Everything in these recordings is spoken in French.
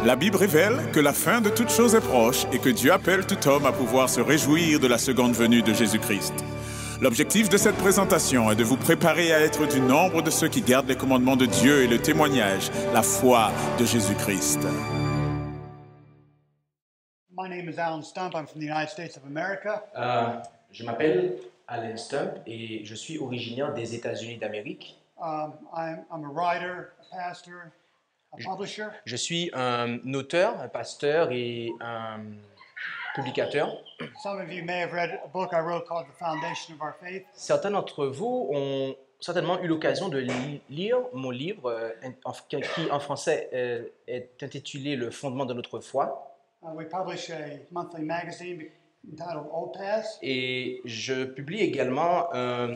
La Bible révèle que la fin de toute chose est proche et que Dieu appelle tout homme à pouvoir se réjouir de la seconde venue de Jésus-Christ. L'objectif de cette présentation est de vous préparer à être du nombre de ceux qui gardent les commandements de Dieu et le témoignage, la foi de Jésus-Christ. My name is Alan Stump. I'm from the United States of America. Je m'appelle Alan Stump et je suis originaire des États-Unis d'Amérique. I'm a writer, a pastor, a publisher. Je suis un auteur, un pasteur et un publicateur. Some of you may have read a book I wrote called The Foundation of Our Faith. Certains d'entre vous ont certainement eu l'occasion de lire mon livre qui en français est intitulé Le fondement de notre foi. We publish a monthly magazine entitled Old Paths. Et je publie également un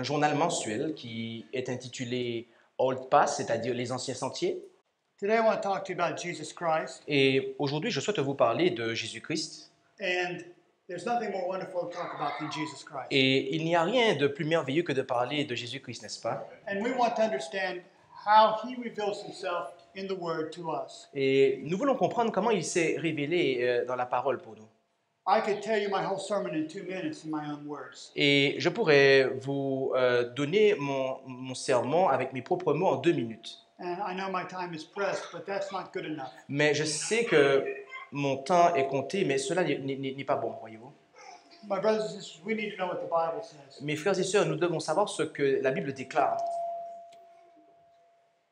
journal mensuel qui est intitulé Old Paths, c'est-à-dire les anciens sentiers. Today I want to talk to you about Jesus Christ. Et aujourd'hui, je souhaite vous parler de Jésus-Christ. And there's nothing more wonderful to talk about than Jesus Christ. Et il n'y a rien de plus merveilleux que de parler de Jésus-Christ, n'est-ce pas? And we want to understand how he reveals himself in the Word to us. Et nous voulons comprendre comment il s'est révélé dans la parole pour nous. I could tell you my whole sermon in 2 minutes in my own words. Et je pourrais vous donner mon sermon avec mes propres mots en 2 minutes. And I know my time is pressed, but that's not good enough. Mais je sais que mon temps est compté, mais cela n'est pas bon, voyez-vous. My brothers and sisters, we need to know what the Bible says. Mes frères et sœurs, nous devons savoir ce que la Bible déclare.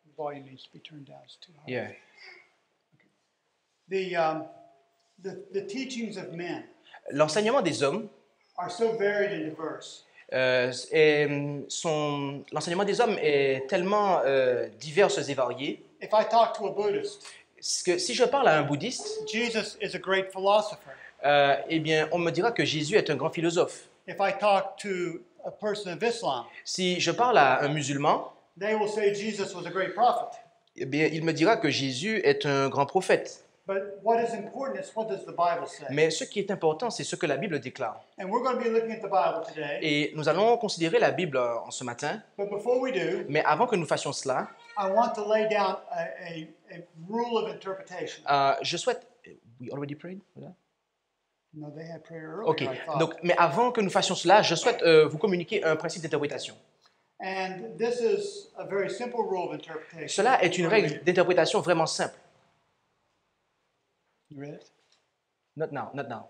The volume needs to be turned down. It's too high. Yeah. The teachings of men L'enseignement des hommes, are so varied and diverse. l'enseignement des hommes est tellement divers et varié If I talk to a Buddhist, que si je parle à un bouddhiste, Jesus is a great philosopher. eh bien, on me dira que Jésus est un grand philosophe. If I talk to a person of Islam, Si je parle à un musulman, they will say Jesus was a great prophet. eh bien, il me dira que Jésus est un grand prophète. But what is important is what does the Bible say? Mais ce qui est important, c'est ce que la Bible déclare. And we're going to be looking at the Bible today. Et nous allons considérer la Bible en ce matin. But before we do, Mais avant que nous fassions cela, I want to lay down a rule of interpretation. je souhaite... We already prayed? Voilà. No, they had prayer earlier, Ok. I thought. Donc, mais avant que nous fassions cela, je souhaite vous communiquer un principe d'interprétation. And this is a very simple rule of interpretation. Cela est une règle d'interprétation vraiment simple. You read it? Not now, not now.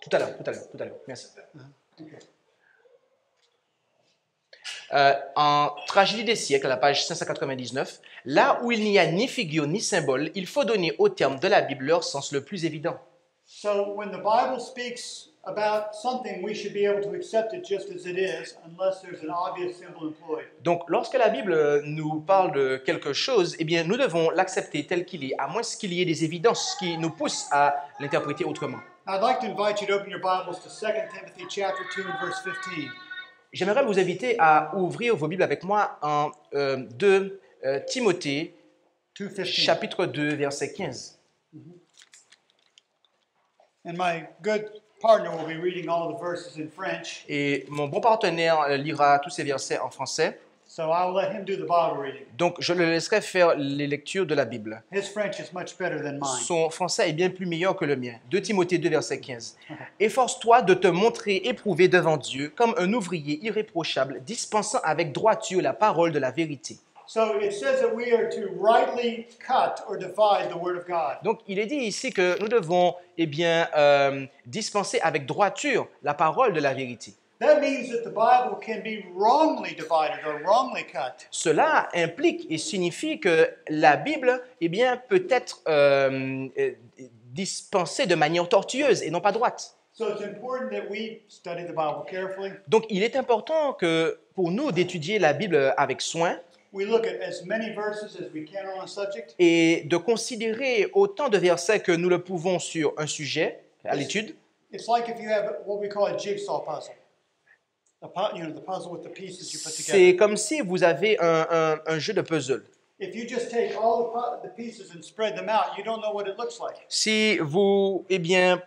Tout à l'heure. Merci. Okay. En Tragédie des siècles, à la page 599, là où il n'y a ni figure ni symbole, il faut donner aux termes de la Bible leur sens le plus évident. So when the Bible speaks about something, we should be able to accept it just as it is, unless there's an obvious symbol employed. Donc, lorsque la Bible nous parle de quelque chose, eh bien, nous devons l'accepter tel qu'il est, à moins qu'il y ait des évidences qui nous poussent à l'interpréter autrement. I'd like to invite you to open your Bibles to 2 Timothy chapter 2 and verse 15. J'aimerais vous inviter à ouvrir vos Bibles avec moi en 2 Timothée, 2:15. chapitre 2, verset 15. And my good partner will be reading all the verses in French, Et mon bon partenaire lira tous ces versets en français. so I will let him do the Bible reading. Donc, je le laisserai faire les lectures de la Bible. His French is much better than mine. Son français est bien plus meilleur que le mien. 2 Timothée 2, verset 15. Efforce-toi de te montrer éprouvé devant Dieu comme un ouvrier irréprochable, dispensant avec droiture la parole de la vérité. So it says that we are to rightly cut or divide the Word of God. Donc, il est dit ici que nous devons, dispenser avec droiture la parole de la vérité. That means that the Bible can be wrongly divided or wrongly cut. Cela implique et signifie que la Bible, peut être dispensée de manière tortueuse et non pas droite. So it's important that we study the Bible carefully. Donc, il est important que pour nous d'étudier la Bible avec soin We look at as many verses as we can on a subject. et de considérer autant de versets que nous le pouvons sur un sujet à l'étude. It's like if you have what we call a jigsaw puzzle. The puzzle with the pieces you put C'est together. comme si vous avez un jeu de puzzle. If you just take all the pieces and spread them out, you don't know what it looks like. Si vous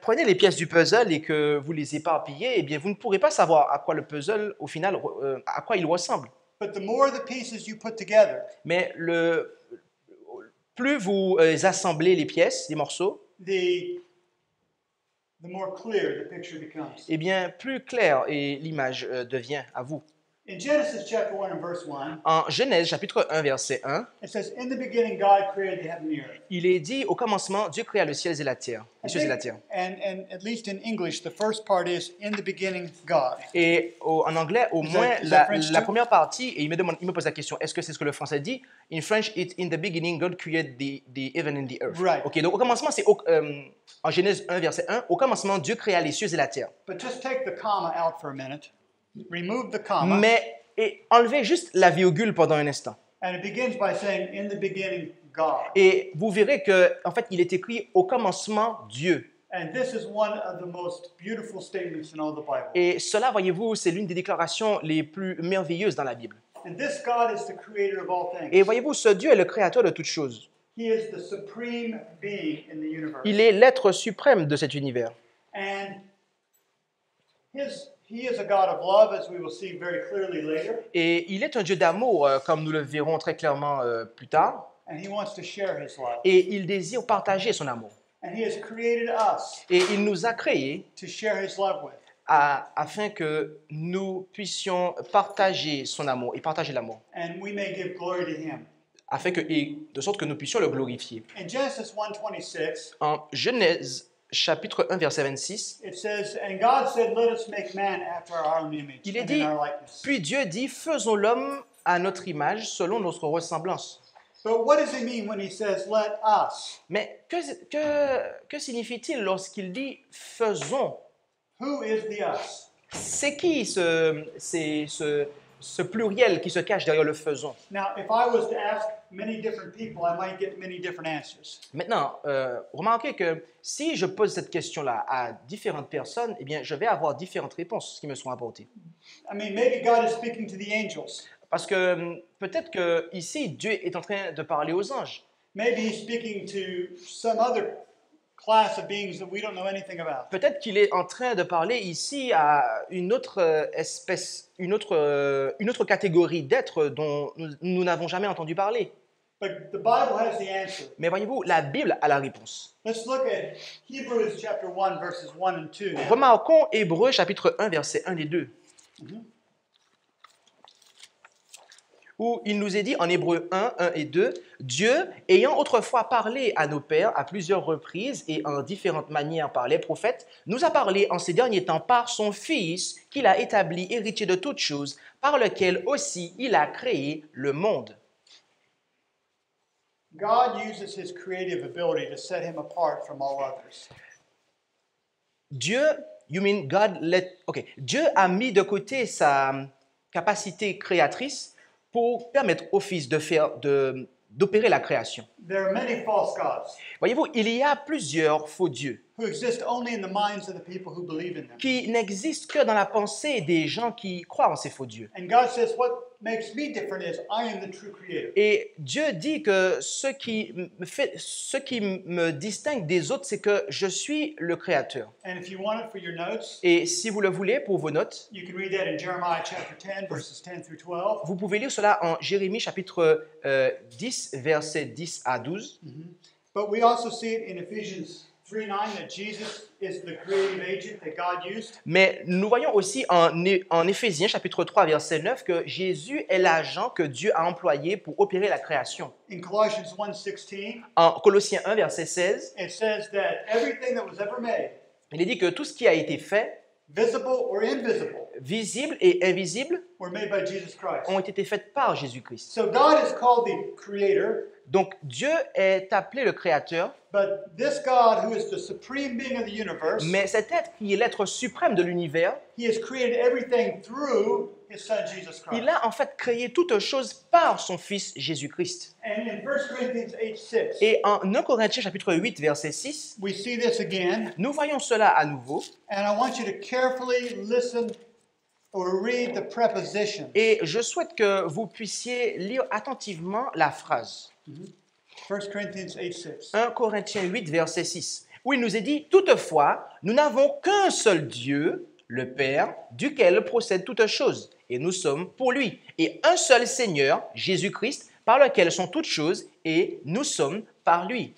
prenez les pièces du puzzle et que vous les éparpillez, vous ne pourrez pas savoir à quoi le puzzle, au final, à quoi il ressemble. But the more the pieces you put together, Mais plus vous assemblez les pièces, les morceaux, the more clear the picture becomes. eh bien, plus clair et l'image devient à vous. In Genesis chapter 1 and verse 1, En Genèse, chapitre 1, verset 1, it says, "In the beginning God created the heaven and the earth." il est dit, au commencement, Dieu créa le ciel et la terre, les cieux et la terre. And at least in English, the first part is, "In the beginning God." Et en anglais, au Is moins, that- is that French la too? première partie, et il me pose la question, est-ce que c'est ce que le français dit? In French, it's in the beginning, God created the heaven and the earth. Right. Ok, donc au commencement, c'est en Genèse 1, verset 1, au commencement, Dieu créa les cieux et la terre. But just take the comma out for a minute. Remove the comma. Et enlevez juste la virgule pendant un instant. And it begins by saying, "In the beginning God." Et vous verrez que, en fait, il est écrit au commencement Dieu. And this is one of the most beautiful statements in all the Bible. Et cela, voyez-vous, c'est l'une des déclarations les plus merveilleuses dans la Bible. And this God is the creator of all things. Et voyez-vous, ce Dieu est le créateur de toutes choses. He is the supreme being in the universe. Il est l'être suprême de cet univers. And he is a God of love, as we will see very clearly later. Et il est un Dieu d'amour, comme nous le verrons très clairement plus tard. And he wants to share his love. Et il désire partager son amour. And he has created us Et il nous a créés to share his love with. afin que nous puissions partager son amour et partager l'amour. And we may give glory to him. Afin que, et de sorte que nous puissions le glorifier. In Genesis 1:26, En Genèse, chapitre 1, verset 26, it says, "And God said, let us make man after our own image il est and dit, in our likeness." puis Dieu dit, faisons l'homme à notre image, selon notre ressemblance. But what does he mean when he says, let us? Mais que signifie-t-il lorsqu'il dit faisons? Who is the us? C'est qui ce pluriel qui se cache derrière le faisons? Now, if I was to ask many different people, I might get many different answers. Maintenant, remarquez que si je pose cette question-là à différentes personnes, eh bien, je vais avoir différentes réponses qui me seront apportées. I mean, maybe God is speaking to the angels. Parce que peut-être que ici, Dieu est en train de parler aux anges. Maybe he's speaking to some other class of beings that we don't know anything about. Peut-être qu'il est en train de parler ici à une autre espèce, une autre catégorie d'êtres dont nous n'avons jamais entendu parler. But the Bible has the answer. Mais voyez-vous, la Bible a la réponse. Let's look at Hebrews chapter 1, verses 1 and 2 now. Remarquons Hébreux chapitre 1, verset 1 et 2. Où il nous est dit en Hébreux 1, 1 et 2, « Dieu, ayant autrefois parlé à nos pères à plusieurs reprises et en différentes manières par les prophètes, nous a parlé en ces derniers temps par son Fils, qu'il a établi héritier de toutes choses, par lequel aussi il a créé le monde. » God uses his creative ability to set him apart from all others. Dieu a mis de côté sa capacité créatrice pour permettre au Fils d'opérer la création. There are many false gods Voyez-vous, il y a plusieurs faux dieux who exist only in the minds of the people who believe in them. qui n'existent que dans la pensée des gens qui croient en ces faux dieux. And God says, what makes me different is I am the true creator. Et Dieu dit que ce qui me distingue des autres, c'est que je suis le Créateur. And if you want it for your notes, Et si vous le voulez pour vos notes, you can read that in Jeremiah chapter 10, verses 10 through 12. vous pouvez lire cela en Jérémie chapitre 10, versets 10 à 12. But we also see it in Ephesians 3:9 that Jesus is the creative agent that God used. Mais nous voyons aussi en Éphésiens chapitre 3, verset 9, que Jésus est l'agent que Dieu a employé pour opérer la création. In Colossians 1:16, En Colossiens 1, verset 16, it says that everything that was ever made, il est dit que tout ce qui a été fait, visible or invisible, visible et invisible, were made by Jesus Christ. ont été faits par Jésus-Christ. So God is called the creator, Donc Dieu est appelé le Créateur, but this God who is the supreme being of the universe, mais cet être qui est l'être suprême de l'univers, he has created everything through his son Jesus Christ. il a en fait créé toutes choses par son Fils Jésus-Christ. And in 1 Corinthians 8:6, Et en 1 Corinthiens chapitre 8, verset 6, we see this again, nous voyons cela à nouveau. and I want you to carefully listen or read the prepositions. Et je souhaite que vous puissiez lire attentivement la phrase. 1 Corinthians 8:6. 1 Corinthiens 8, verset 6, où il nous est dit « Toutefois, nous n'avons qu'un seul Dieu, le Père, duquel procèdent toutes choses, et nous sommes pour lui, et un seul Seigneur, Jésus-Christ, par lequel sont toutes choses, et nous sommes par lui.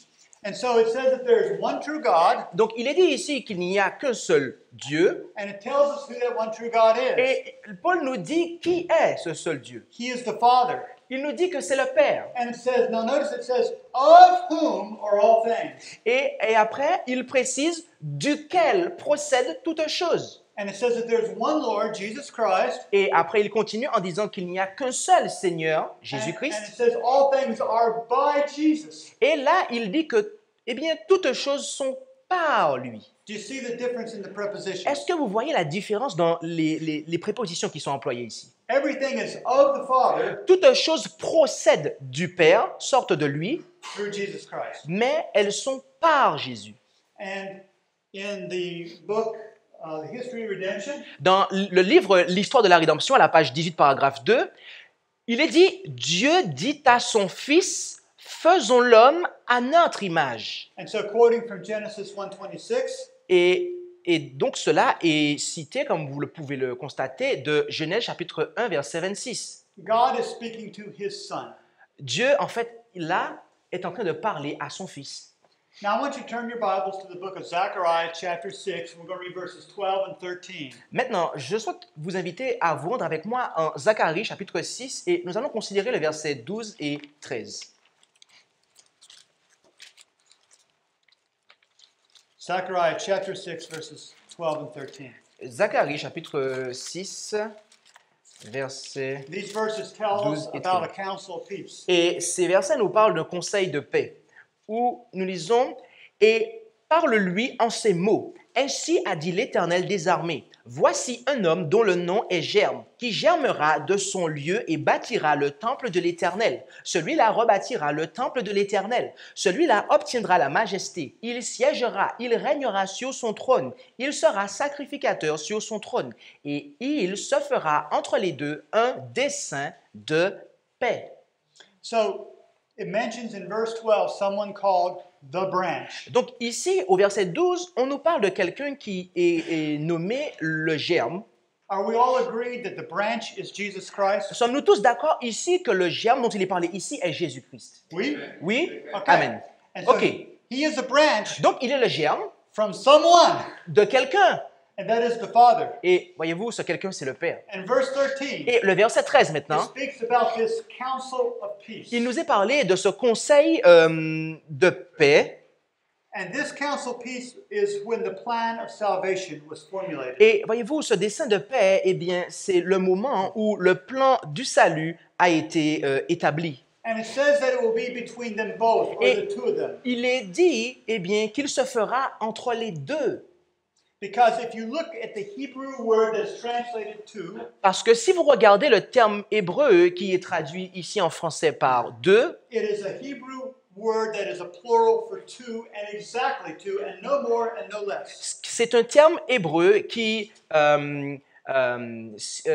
And so it says that there is one true God, Donc, il est dit ici qu'il n'y a qu'un seul Dieu, and it tells us who that one true God is. et Paul nous dit qui est ce seul Dieu. He is the Father. Il nous dit que c'est le Père. And it says, now notice it says, of whom are all things. Et après, il précise duquel procède toute chose. And it says that there's one Lord, Jesus Christ. Et après, il continue en disant qu'il n'y a qu'un seul Seigneur, And it Jésus-Christ. says all things are by Jesus. Et là, il dit que, eh bien, toutes choses sont par lui. Do you see the difference in the prepositions? Est-ce que vous voyez la différence dans les prépositions qui sont employées ici? Everything is of the Father Toutes choses procèdent du Père, sortent de lui, through Jesus Christ. mais elles sont par Jésus. And in the book, The History of Redemption, Dans le livre L'Histoire de la Rédemption, à la page 18, paragraphe 2, il est dit « Dieu dit à son Fils, faisons l'homme à notre image. and so quoting from Genesis 1:26, » Et donc cela est cité, comme vous le pouvez le constater, de Genèse chapitre 1, verset 26. God is speaking to his son. Dieu, en fait, là, est en train de parler à son Fils. Now I want you to turn your Bibles to the book of Zechariah, chapter 6. We're going to read verses 12 and 13. Maintenant, je souhaite vous inviter à vous rendre avec moi en Zacharie chapitre 6 et nous allons considérer les versets 12 et 13. Zechariah, chapter 6, verses 12 and 13. Zacharie chapitre 6, verset... These verses tell us 12 et about a 13. council of peace. Et ces versets nous parlent d'un conseil de paix, où nous lisons « Et parle-lui en ces mots. Ainsi a dit l'Éternel des armées. Voici un homme dont le nom est Germe, qui germera de son lieu et bâtira le temple de l'Éternel. Celui-là rebâtira le temple de l'Éternel. Celui-là obtiendra la majesté. Il siégera, il régnera sur son trône. Il sera sacrificateur sur son trône. Et il se fera entre les deux un dessein de paix. » So it mentions in verse 12 someone called the branch. Donc ici, au verset 12, on nous parle de quelqu'un qui est nommé le germe. Are we all agreed that the branch is Jesus Christ? Sommes-nous tous d'accord ici que le germe dont il est parlé ici est Jésus-Christ? Oui? Oui? Okay. Amen. And so OK. he is a branch Donc il est le germe from someone, de quelqu'un. and that is the Father. Et voyez-vous, ce quelqu'un, c'est le Père. And verse 13, Et le verset 13 it maintenant, speaks about this council of peace. il nous est parlé de ce conseil de paix. And this council of peace is when the plan of salvation was formulated. Et voyez-vous, ce dessein de paix, eh bien, c'est le moment où le plan du salut a été établi. And it says that it will be between them both, or Et the two of them. il est dit, eh bien, qu'il se fera entre les deux. Because if you look at the Hebrew word that's translated to, Parce que si vous regardez le terme hébreu qui est traduit ici en français par deux, it is a Hebrew word that is a plural for two and exactly two and no more and no less. c'est un terme hébreu qui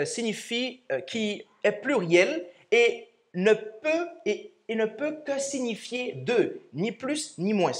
signifie, qui est pluriel et ne peut que signifier deux, ni plus ni moins.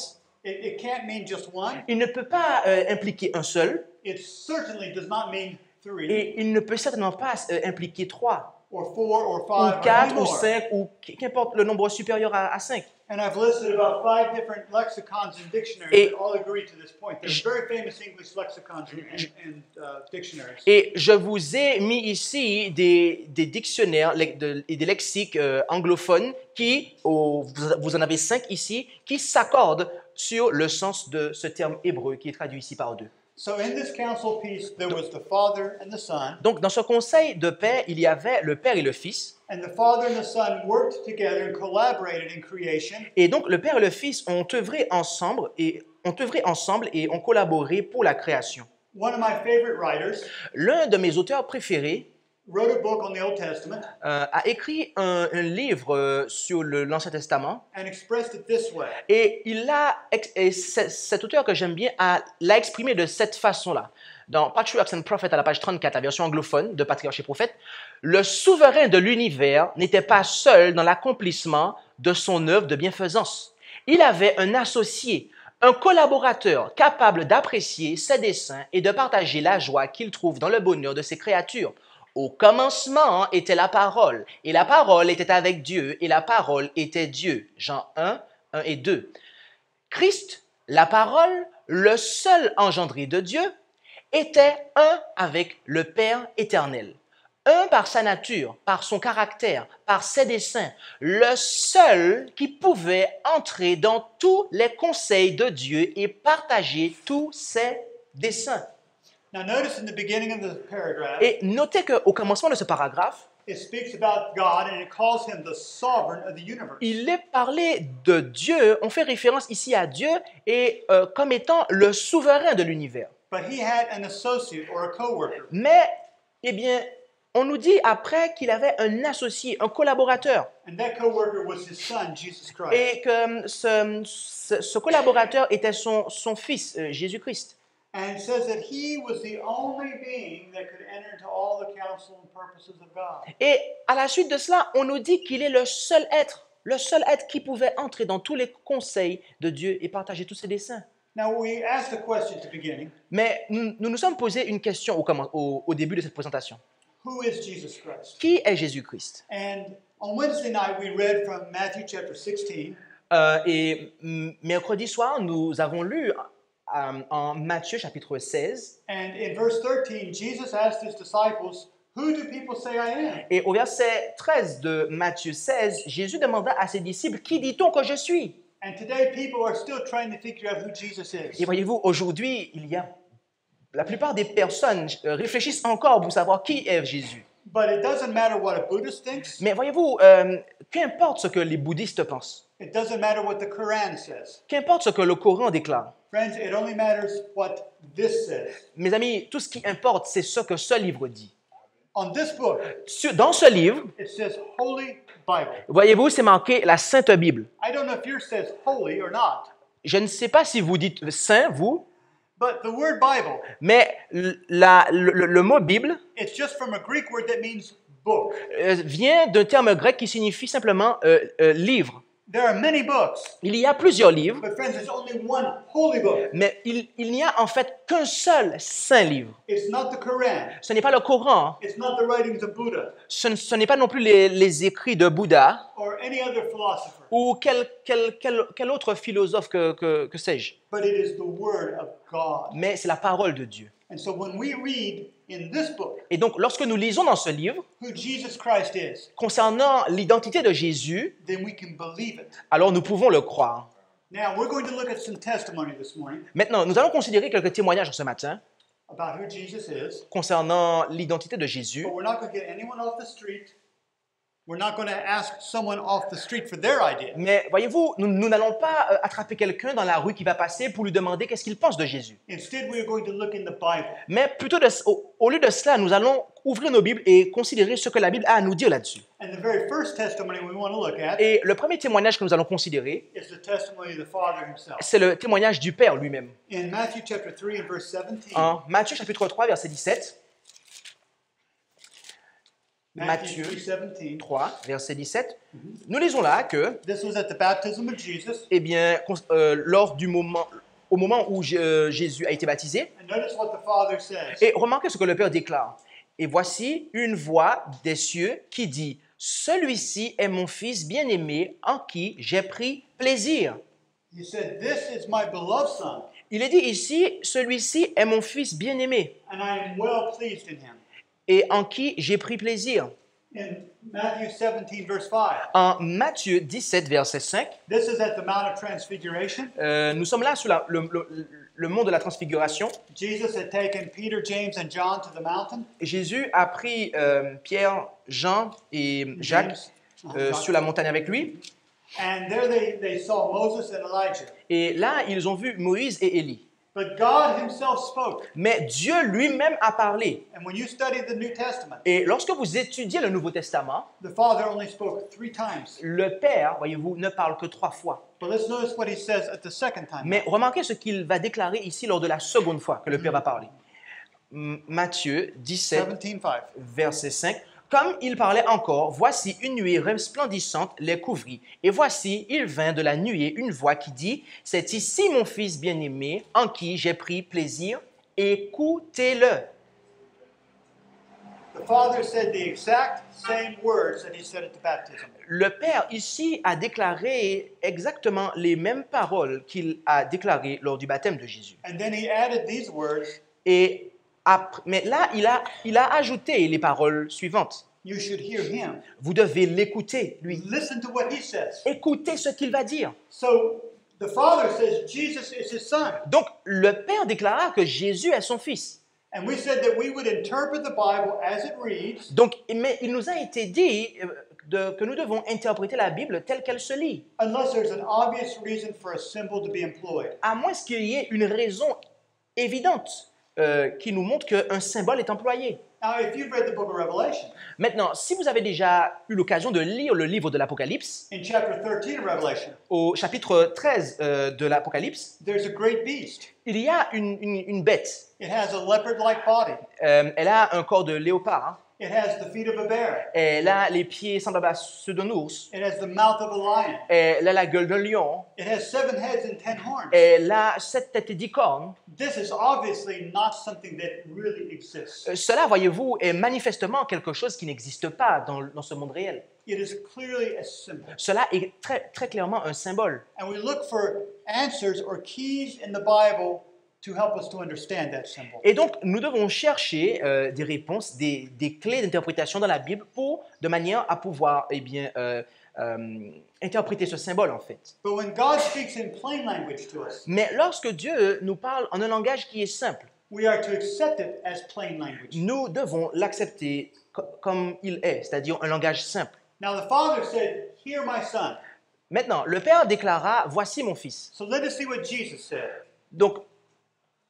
It can't mean just one. Il ne peut pas impliquer un seul It certainly does not mean three et il ne peut certainement pas impliquer trois, or four or ou five or any quatre, ou more. cinq, ou qu'importe le nombre supérieur à 5. And I've listed about 5 different lexicons and dictionaries Et- that all agree to this point. There's very famous English lexicons and dictionaries. Et je vous ai mis ici des dictionnaires et des lexiques anglophones qui, vous en avez 5 ici, qui s'accordent sur le sens de ce terme hébreu qui est traduit ici par deux. So in this council of peace, there was the Father and the Son, Donc, dans ce conseil de paix, il y avait le Père et le Fils. and the Father and the Son worked together and collaborated in creation. Et donc, le Père et le Fils ont œuvré ensemble et ont collaboré pour la création. One of my favorite writers L'un de mes auteurs préférés wrote a book on the Old Testament a écrit un livre sur l'Ancien Testament. and expressed it this way. Et cet auteur que j'aime bien l'a exprimé de cette façon-là. Dans Patriarchs and Prophets, à la page 34, la version anglophone de Patriarches et Prophètes, le souverain de l'univers n'était pas seul dans l'accomplissement de son œuvre de bienfaisance. Il avait un associé, un collaborateur capable d'apprécier ses desseins et de partager la joie qu'il trouve dans le bonheur de ses créatures. Au commencement était la parole, et la parole était avec Dieu, et la parole était Dieu. Jean 1, 1 et 2. Christ, la parole, le seul engendré de Dieu, était un avec le Père éternel. Un par sa nature, par son caractère, par ses desseins, le seul qui pouvait entrer dans tous les conseils de Dieu et partager tous ses desseins. Now notice in the beginning of the paragraph, Et notez qu'au commencement de ce paragraphe, it speaks about God and it calls him the sovereign of the universe. il est parlé de Dieu, on fait référence ici à Dieu et comme étant le souverain de l'univers. But he had an associate or a co-worker. Mais, eh bien, on nous dit après qu'il avait un associé, un collaborateur, And that co-worker was his son, Jesus Christ. et que ce collaborateur était son fils, Jésus-Christ. And it says that he was the only being that could enter into all the counsel and purposes of God. Et à la suite de cela, on nous dit qu'il est le seul être qui pouvait entrer dans tous les conseils de Dieu et partager tous ses desseins. Now we asked a question at the beginning. Mais nous nous sommes posé une question au début de cette présentation. Who is Jesus Christ? Qui est Jésus-Christ? And on Wednesday night we read from Matthew chapter 16. Mercredi soir, nous avons lu en Matthieu chapitre 16. And in verse 13, Jesus asked his disciples, "Who do people say I am?" Et au verset 13 de Matthieu 16, Jésus demanda à ses disciples, « Qui dit-on que je suis ?» And today people are still trying to figure out who Jesus is. Et voyez-vous, aujourd'hui, la plupart des personnes réfléchissent encore pour savoir qui est Jésus. But it doesn't matter what a Buddhist thinks. Mais voyez-vous, qu'importe ce que les bouddhistes pensent, It doesn't matter what the Quran says. qu'importe ce que le Coran déclare, Friends, it only matters what this says. mes amis, tout ce qui importe, c'est ce que ce livre dit. On this book, Dans ce livre, it says Holy Bible. voyez-vous, c'est marqué la Sainte Bible. I don't know if yours says holy or not, Je ne sais pas si vous dites saint, vous, but the word Bible, mais le mot Bible it's just from a Greek word that means book. vient d'un terme grec qui signifie simplement livre. There are many books, Il y a plusieurs livres, but friends, there's only one holy book. mais il n'y a en fait qu'un seul saint livre. It's not the Quran. Ce n'est pas le Coran, It's not the writings of Buddha ce n'est pas non plus les écrits de Bouddha or any other philosopher, ou quel autre philosophe que sais-je, but it is the word of God. mais c'est la parole de Dieu. And so when we read in this book Et donc, lorsque nous lisons dans ce livre who Jesus Christ is, concernant l'identité de Jésus, then we can believe it. alors nous pouvons le croire. Now, we're going to look at some testimony this morning Maintenant, nous allons considérer quelques témoignages ce matin about who Jesus is, concernant l'identité de Jésus. but we're not going to get anyone off the street. We're not going to ask someone off the street for their idea. Mais voyez-vous, nous n'allons pas attraper quelqu'un dans la rue qui va passer pour lui demander qu'est-ce qu'il pense de Jésus. Instead, we are going to look in the Bible. Mais plutôt, au lieu de cela, nous allons ouvrir nos Bibles et considérer ce que la Bible a à nous dire là-dessus. And the very first testimony we want to look at Et le premier témoignage que nous allons considérer, is the testimony of the Father himself. c'est le témoignage du Père lui-même. In Matthew chapter 3 and verse 17, En Matthieu chapitre 3, verset 17, Matthew Matthieu 3:17. 3, verset 17, nous lisons là que, This was at the baptism of Jesus. eh bien, au moment où Jésus a été baptisé, And notice what the Father says. et remarquez ce que le Père déclare. Et voici une voix des cieux qui dit, « Celui-ci est mon Fils bien-aimé en qui j'ai pris plaisir. He said, "This is my beloved Son, » Il est dit ici, « Celui-ci est mon Fils bien-aimé and I am well pleased in him." et en qui j'ai pris plaisir. » In Matthew 17 verse 5, En Matthieu 17, verset 5, this is at the Mount of Transfiguration. nous sommes là sur le mont de la transfiguration. Jesus had taken Peter, James, and John to the mountain. Jésus a pris Pierre, Jean et Jacques sur la montagne avec lui. And there they saw Moses and Elijah. Et là, ils ont vu Moïse et Élie. But God himself spoke. Mais Dieu lui-même a parlé. And when you study the New Testament, Et lorsque vous étudiez le Nouveau Testament, the Father only spoke 3 times. le Père, voyez-vous, ne parle que 3 fois. But let's notice what he says at the second time. Mais remarquez ce qu'il va déclarer ici lors de la seconde fois que le Père va parler. Matthieu 17, 17:5. verset 5. Comme il parlait encore, voici une nuée resplendissante les couvrit. Et voici, il vint de la nuée une voix qui dit, « C'est ici mon Fils bien-aimé, en qui j'ai pris plaisir, écoutez-le. » The Father said the exact same words that he said at the baptism. Le Père ici a déclaré exactement les mêmes paroles qu'il a déclarées lors du baptême de Jésus. And then he added these words, Et mais là, il a ajouté les paroles suivantes. you should hear him. Vous devez l'écouter, lui. Listen to what he says. Écoutez ce qu'il va dire. So the Father says Jesus is his son. Donc, le Père déclara que Jésus est son Fils. And we said that we would interpret the Bible as it reads, Donc, mais il nous a été dit que nous devons interpréter la Bible telle qu'elle se lit, unless there's an obvious reason for a symbol to be employed. à moins qu'il y ait une raison évidente qui nous montre qu'un symbole est employé. Now, if you've read the book of Revelation, Maintenant, si vous avez déjà eu l'occasion de lire le livre de l'Apocalypse, in chapter 13 of Revelation, au chapitre 13 de l'Apocalypse, there's a great beast. il y a une bête. It has a leopard-like body. Elle a un corps de léopard, hein. It has the feet of a bear. Elle a les pieds semblables à ceux d'un ours. It has the mouth of a lion. Elle a la gueule d'un lion. It has 7 heads and 10 horns. Elle a 7 têtes et 10 cornes. This is obviously not something that really exists. Cela, voyez-vous, est manifestement quelque chose qui n'existe pas dans ce monde réel. It is clearly a symbol. Cela est très, très clairement un symbole. And we look for answers or keys in the Bible to help us to understand that symbol. Et donc, nous devons chercher des réponses, des clés d'interprétation dans la Bible de manière à pouvoir interpréter ce symbole, en fait. But when God speaks in plain language to us, Mais lorsque Dieu nous parle en un langage qui est simple, we are to accept it as plain language. nous devons l'accepter comme il est, c'est-à-dire un langage simple. Now the Father said, "Hear my son." Maintenant, le Père déclara, « Voici mon Fils So let us see what Jesus said. ». Donc,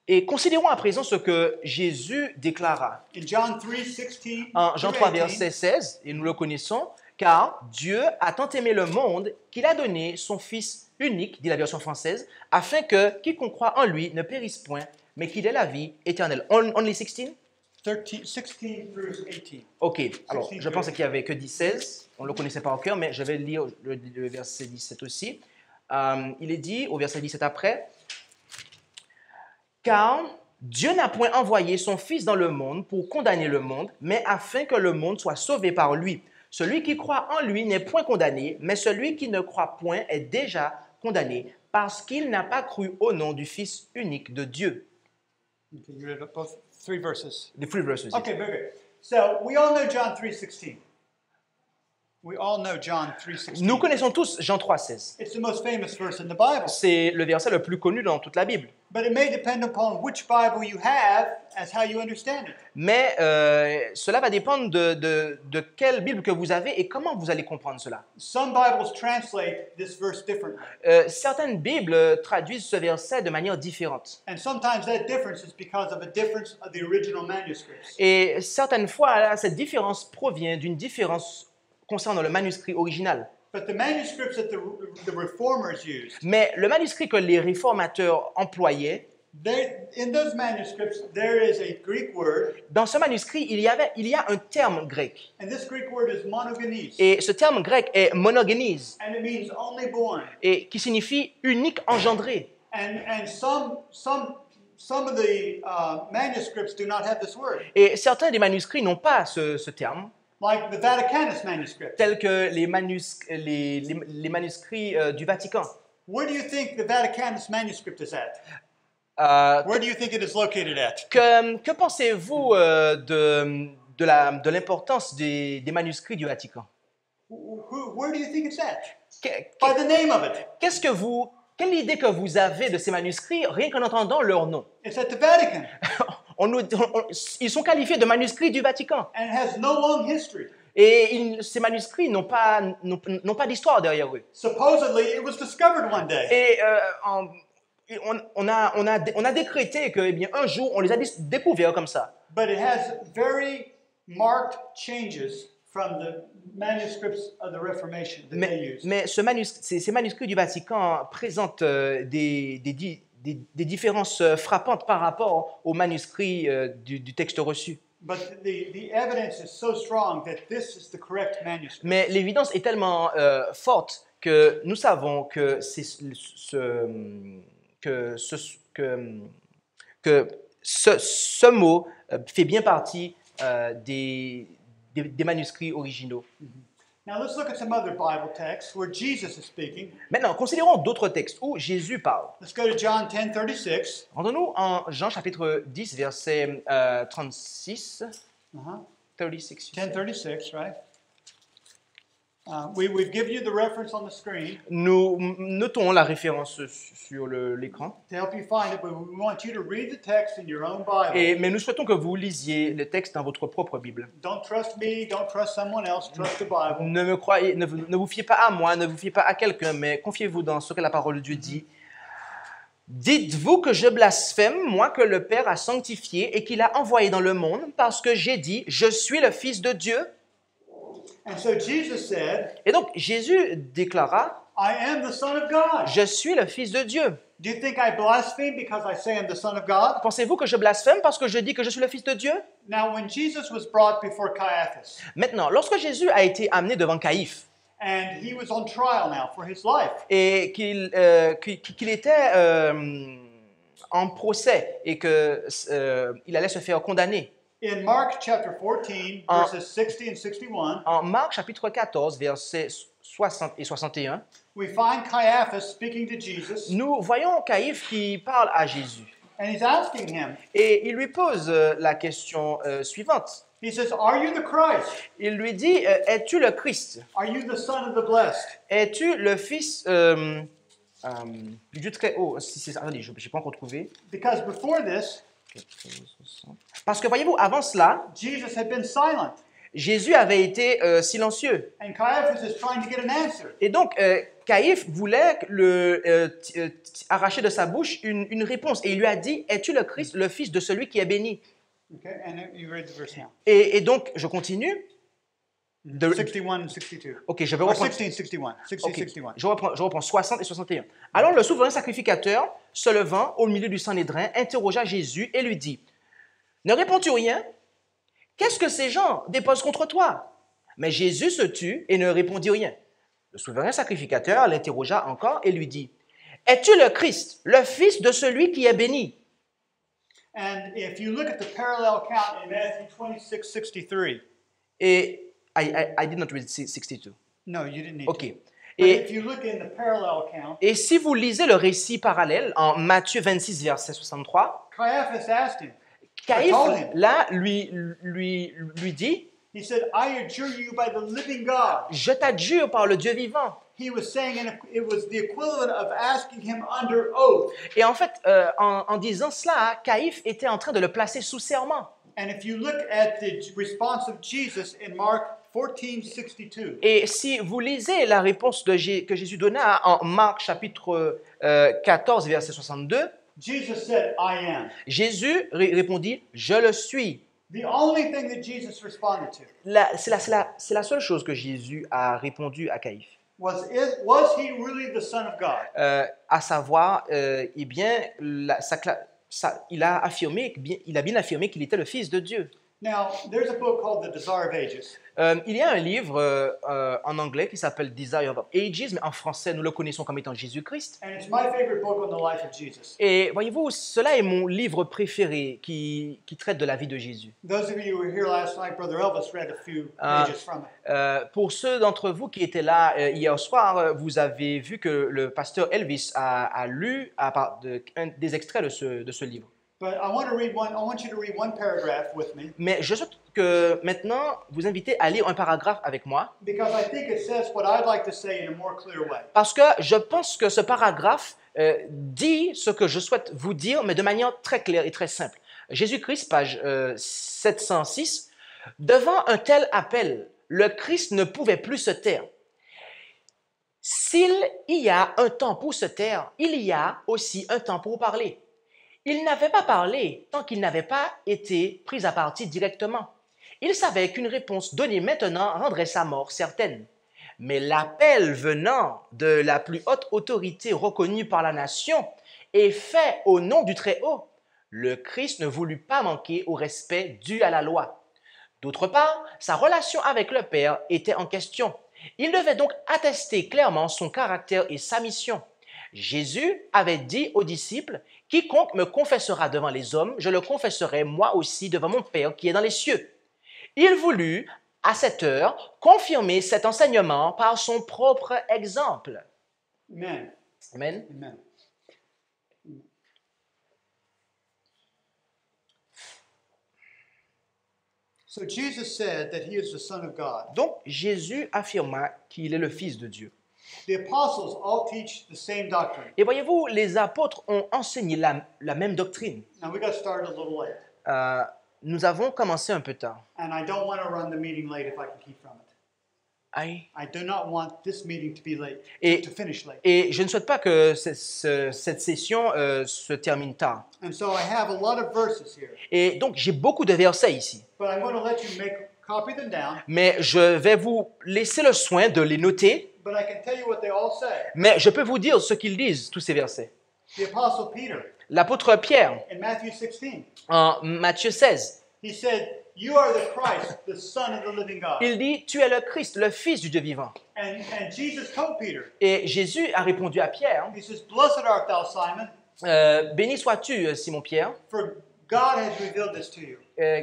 et considérons à présent ce que Jésus déclara. In John 3:16, En Jean 3, verset 16, et nous le connaissons, « Car Dieu a tant aimé le monde qu'il a donné son Fils unique, dit la version française, afin que quiconque croit en lui ne périsse point, mais qu'il ait la vie éternelle. » Only 16? 16 through 18. Ok, alors 16, je pensais qu'il n'y avait que 16, on ne le connaissait pas au cœur, mais je vais lire le verset 17 aussi. Il est dit au verset 17 après, « Car Dieu n'a point envoyé son Fils dans le monde pour condamner le monde, mais afin que le monde soit sauvé par lui. Celui qui croit en lui n'est point condamné, mais celui qui ne croit point est déjà condamné, parce qu'il n'a pas cru au nom du Fils unique de Dieu. » Okay, you read both 3 verses. The three verses. Okay, very good. So we all know John 3:16. We all know John 3:16. Nous connaissons tous Jean 3, 16. It's the most famous verse in the Bible. C'est le verset le plus connu dans toute la Bible. But it may depend upon which Bible you have as how you understand it. Mais cela va dépendre de quelle Bible que vous avez et comment vous allez comprendre cela. Some Bibles translate this verse differently. Certaines Bibles traduisent ce verset de manière différente. And sometimes that difference is because of a difference of the original manuscripts. Et certaines fois, là, cette différence provient d'une différence concernant le manuscrit original. But the manuscripts that the reformers used, Mais le manuscrit que les réformateurs employaient, in those manuscripts, there is a Greek word, dans ce manuscrit, il y a un terme grec. and this Greek word is monogenes, Et ce terme grec est monogenes, and it means only born. et qui signifie unique engendré. And some of the manuscripts do not have this word, Et certains des manuscrits n'ont pas ce terme, like the Vaticanus manuscript. tels que les manuscrits du Vatican. Where do you think the Vaticanus manuscript is at? Where do you think it is located at? Que pensez-vous de l'importance des manuscrits du Vatican? Where do you think it's at? Que- By the name of it. Quelle idée que vous avez de ces manuscrits rien qu'en entendant leur nom? It's at the Vatican, Ils sont qualifiés de manuscrits du Vatican. and it has no long history. Et ces manuscrits n'ont pas d'histoire derrière eux. Supposedly, it was discovered one day. Et on a décrété que, eh bien, un jour, on les a découverts comme ça. But it has very marked changes from the manuscripts of the Reformation that they used. Mais ces manuscrits du Vatican présentent des différences frappantes par rapport aux manuscrits du texte reçu. But the evidence is so strong that this is the correct manuscript. Mais l'évidence est tellement forte que nous savons que ce mot fait bien partie des manuscrits originaux. Now let's look at some other Bible texts where Jesus is speaking. Maintenant, considérons d'autres textes où Jésus parle. Let's go to John 10:36. Rendons-nous en Jean chapitre 10, verset 36. Uh-huh. 36. 10:36, right? We've given you the reference on the screen Nous notons la référence sur l'écran. to help you find it, but we want you to read the text in your own Bible. Mais nous souhaitons que vous lisiez le texte dans votre propre Bible. Don't trust me, don't trust someone else, trust the Bible. Ne vous fiez pas à moi, ne vous fiez pas à quelqu'un, mais confiez-vous dans ce que la parole de Dieu dit. Dites-vous que je blasphème, moi que le Père a sanctifié et qu'il a envoyé dans le monde, parce que j'ai dit, je suis le Fils de Dieu. And so Jesus said, Et donc Jésus déclara, I am the Son of God. je suis le Fils de Dieu. Do you think I blaspheme because I say I'm the Son of God? Pensez-vous que je blasphème parce que je dis que je suis le Fils de Dieu? Now, when Jesus was brought before Caiaphas, Maintenant, lorsque Jésus a été amené devant Caïphe, and he was on trial now for his life, et qu'il était en procès et qu'il allait se faire condamner. in Mark chapter 14, verses 60 and 61, En Marc chapitre 14, versets 60 et 61, we find Caiaphas speaking to Jesus, nous voyons Caïphe qui parle à Jésus. and he's asking him, Et il lui pose la question suivante. he says, Are you the Christ? Il lui dit, es-tu le Christ? Are you the Son of the Blessed? Es-tu le Fils du Dieu très haut? Attendez, je n'ai pas encore trouvé. Because before this, Parce que voyez-vous, avant cela, Jesus had been silent, Jésus avait été silencieux. and Caiaphas is trying to get an answer. Et donc, Caïphe voulait arracher de sa bouche une réponse. Et il lui a dit, es-tu le Christ, le Fils de celui qui est béni? Okay, and you read the verse now. Et donc, je continue. 61 and 62. Ok, je vais Or reprendre. 16, 61. 60, Ok, 61. je reprends 60 et 61. Alors le souverain sacrificateur, se levant au milieu du Sanhédrin, interrogea Jésus et lui dit, « Ne réponds-tu rien? Qu'est-ce que ces gens déposent contre toi? » Mais Jésus se tut et ne répondit rien. Le souverain sacrificateur l'interrogea encore et lui dit, « Es-tu le Christ, le Fils de celui qui est béni? » And if you look at the parallel count in Matthew 26, 63, Et I did not read 62. no, you didn't need Ok. to. But Et, if you look in the parallel count, et si vous lisez le récit parallèle en Matthieu 26, verset 63, Caiaphas asked him, Caïphe, I told him. là, lui dit, He said, I adjure you by the living God. « Je t'adjure par le Dieu vivant. He was saying, and it was the equivalent of asking him under oath. » Et en fait, en disant cela, Caïphe était en train de le placer sous serment. And if you look at the response of Jesus in Mark 14, 62, Et si vous lisez la réponse que Jésus donna en Marc chapitre 14, verset 62, Jesus said, I am. Jésus répondit, « Je le suis. » The only thing that Jesus responded to C'est la seule chose que Jésus a répondu à Caïphe. was he really the Son of God? À savoir, eh bien, il a bien affirmé qu'il était le Fils de Dieu. Now, there's a book called The Desire of Ages. Il y a un livre en anglais qui s'appelle Desire of Ages, mais en français, nous le connaissons comme étant Jésus-Christ. And it's my favorite book on the life of Jesus. Et voyez-vous, cela est mon livre préféré qui traite de la vie de Jésus. Those of you who were here last night, Brother Elvis read a few pages from it. Pour ceux d'entre vous qui étaient là hier soir, vous avez vu que le pasteur Elvis a lu des extraits de ce livre. But I want you to read one paragraph with me Mais je souhaite que maintenant vous inviter à lire un paragraphe avec moi, because I think it says what I'd like to say in a more clear way. parce que je pense que ce paragraphe dit ce que je souhaite vous dire, mais de manière très claire et très simple. Jésus-Christ, page 706, « Devant un tel appel, le Christ ne pouvait plus se taire. S'il y a un temps pour se taire, il y a aussi un temps pour parler. Il n'avait pas parlé tant qu'il n'avait pas été pris à partie directement. Il savait qu'une réponse donnée maintenant rendrait sa mort certaine. Mais l'appel venant de la plus haute autorité reconnue par la nation et fait au nom du Très-Haut, le Christ ne voulut pas manquer au respect dû à la loi. D'autre part, sa relation avec le Père était en question. Il devait donc attester clairement son caractère et sa mission. Jésus avait dit aux disciples, « Quiconque me confessera devant les hommes, je le confesserai moi aussi devant mon Père qui est dans les cieux. » Il voulut, à cette heure, confirmer cet enseignement par son propre exemple. Amen. Amen. Amen. So Jesus said that he is the Son of God. Donc, Jésus affirma qu'il est le Fils de Dieu. The apostles all teach the same doctrine. Et voyez-vous, les apôtres ont enseigné la même doctrine. Now we got started a little late, Nous avons commencé un peu tard. and I don't want to run the meeting late if I can keep from it. I do not want this meeting to be late, Et- to finish late. Et je ne souhaite pas que cette session se termine tard. And so I have a lot of verses here, Et donc, j'ai beaucoup de versets ici. but I'm going to let you copy them down. Mais je vais vous laisser le soin de les noter. But I can tell you what they all say. Mais je peux vous dire ce qu'ils disent, tous ces versets. The apostle Peter L'apôtre Pierre, in Matthew 16, en Matthieu 16, he said, "You are the Christ, the Son of the living God." il dit « Tu es le Christ, le Fils du Dieu vivant And Jesus told Peter, ». Et Jésus a répondu à Pierre he says, "Blessed art thou, Simon, « Béni sois-tu, Simon-Pierre, for God has revealed this to you."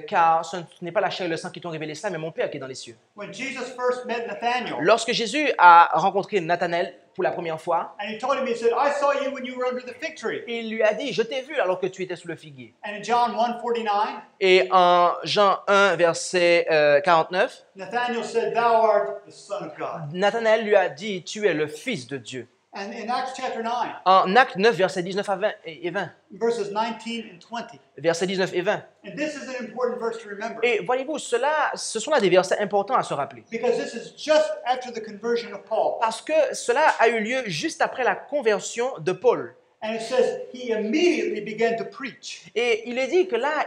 car ce n'est pas la chair et le sang qui t'ont révélé cela, mais mon Père qui est dans les cieux. » When Jesus first met Nathanael, Lorsque Jésus a rencontré Nathanaël pour la première fois, and he told him, he said, "I saw you when you were under the fig tree." il lui a dit « Je t'ai vu alors que tu étais sous le figuier. And in John 1:49, » Et en Jean 1, verset 49, Nathanael said, "Thou art the Son of God." Nathanaël lui a dit « Tu es le Fils de Dieu. And in Acts chapter 9, » En Actes 9, versets 19 et 20. verses 19 and 20. Versets 19 et 20. And this is an important verse to remember, Et voyez-vous, ce sont là des versets importants à se rappeler. because this is just after the conversion of Paul. Parce que cela a eu lieu juste après la conversion de Paul. And it says he immediately began to preach. Et il est dit que là,